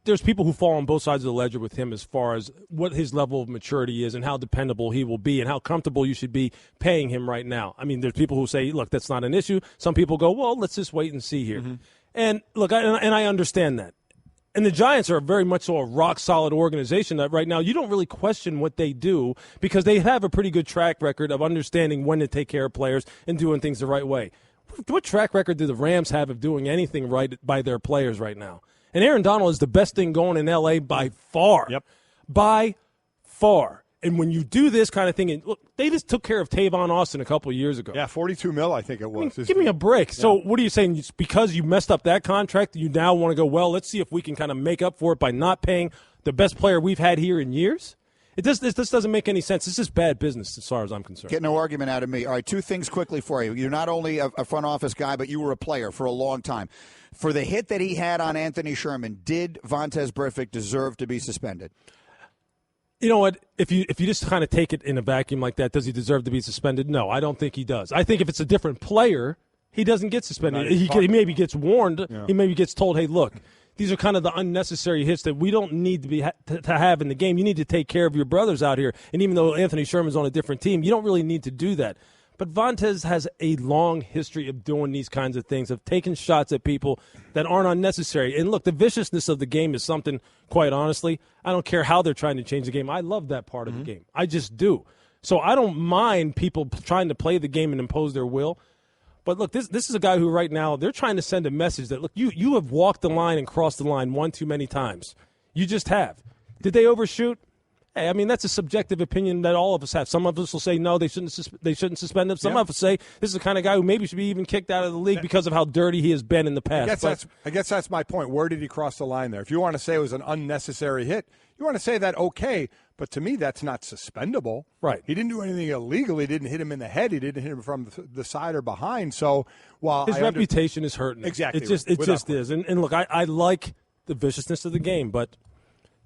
there's people who fall on both sides of the ledger with him as far as what his level of maturity is and how dependable he will be and how comfortable you should be paying him right now. I mean, there's people who say, look, that's not an issue. Some people go, well, let's just wait and see here. And look, I understand that. And the Giants are very much so a rock-solid organization that right now you don't really question what they do because they have a pretty good track record of understanding when to take care of players and doing things the right way. What track record do the Rams have of doing anything right by their players right now? And Aaron Donald is the best thing going in L.A. by far. Yep. By far. And when you do this kind of thing, and look, they just took care of Tavon Austin a couple of years ago. Yeah, $42 million, I think it was. Give me a break. Yeah. So what are you saying? Because you messed up that contract, you now want to go, well, let's see if we can kind of make up for it by not paying the best player we've had here in years? This doesn't make any sense. This is bad business as far as I'm concerned. Get no argument out of me. All right, 2 things quickly for you. You're not only a front office guy, but you were a player for a long time. For the hit that he had on Anthony Sherman, did Vontaze Burfict deserve to be suspended? You know what? If you just kind of take it in a vacuum like that, does he deserve to be suspended? No, I don't think he does. I think if it's a different player, he doesn't get suspended. He maybe gets warned. Yeah. He maybe gets told, hey, look, these are kind of the unnecessary hits that we don't need to have in the game. You need to take care of your brothers out here. And even though Anthony Sherman's on a different team, you don't really need to do that. But Vontaze has a long history of doing these kinds of things, of taking shots at people that aren't unnecessary. And look, the viciousness of the game is something, quite honestly, I don't care how they're trying to change the game. I love that part of the game. I just do. So I don't mind people trying to play the game and impose their will. But look, this is a guy who right now, they're trying to send a message that, look, you have walked the line and crossed the line one too many times. You just have. Did they overshoot? Hey, I mean, that's a subjective opinion that all of us have. Some of us will say, no, they shouldn't suspend him. Some of us say, this is the kind of guy who maybe should be even kicked out of the league because of how dirty he has been in the past. I guess that's my point. Where did he cross the line there? If you want to say it was an unnecessary hit, you want to say that, okay. But to me, that's not suspendable. Right. He didn't do anything illegal. He didn't hit him in the head. He didn't hit him from the side or behind. So while his reputation is hurting. Exactly. It just is. And look, I like the viciousness of the game, but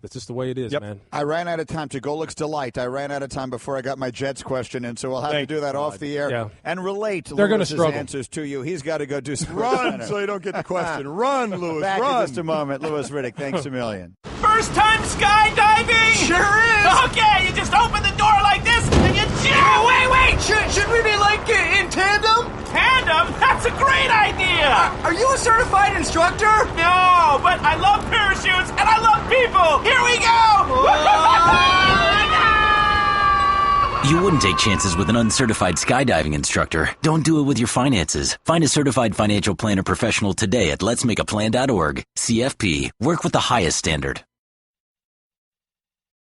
that's just the way it is, man. I ran out of time to Golik's delight. I ran out of time before I got my Jets question in, so we'll have to do that off the air and relate Lewis's answers to you. He's got to go do some run so you don't get the question. Run, Lewis, Back run. in just a moment. Louis Riddick, thanks a million. First time skydiving? Sure is. Okay, you just open the door like this and you jump. Wait. Should we be like in tandem? Tandem? That's a great idea. Are you a certified instructor? No, but I love parachutes and I love people. Here we go. You wouldn't take chances with an uncertified skydiving instructor. Don't do it with your finances. Find a certified financial planner professional today at letsmakeaplan.org. CFP. Work with the highest standard.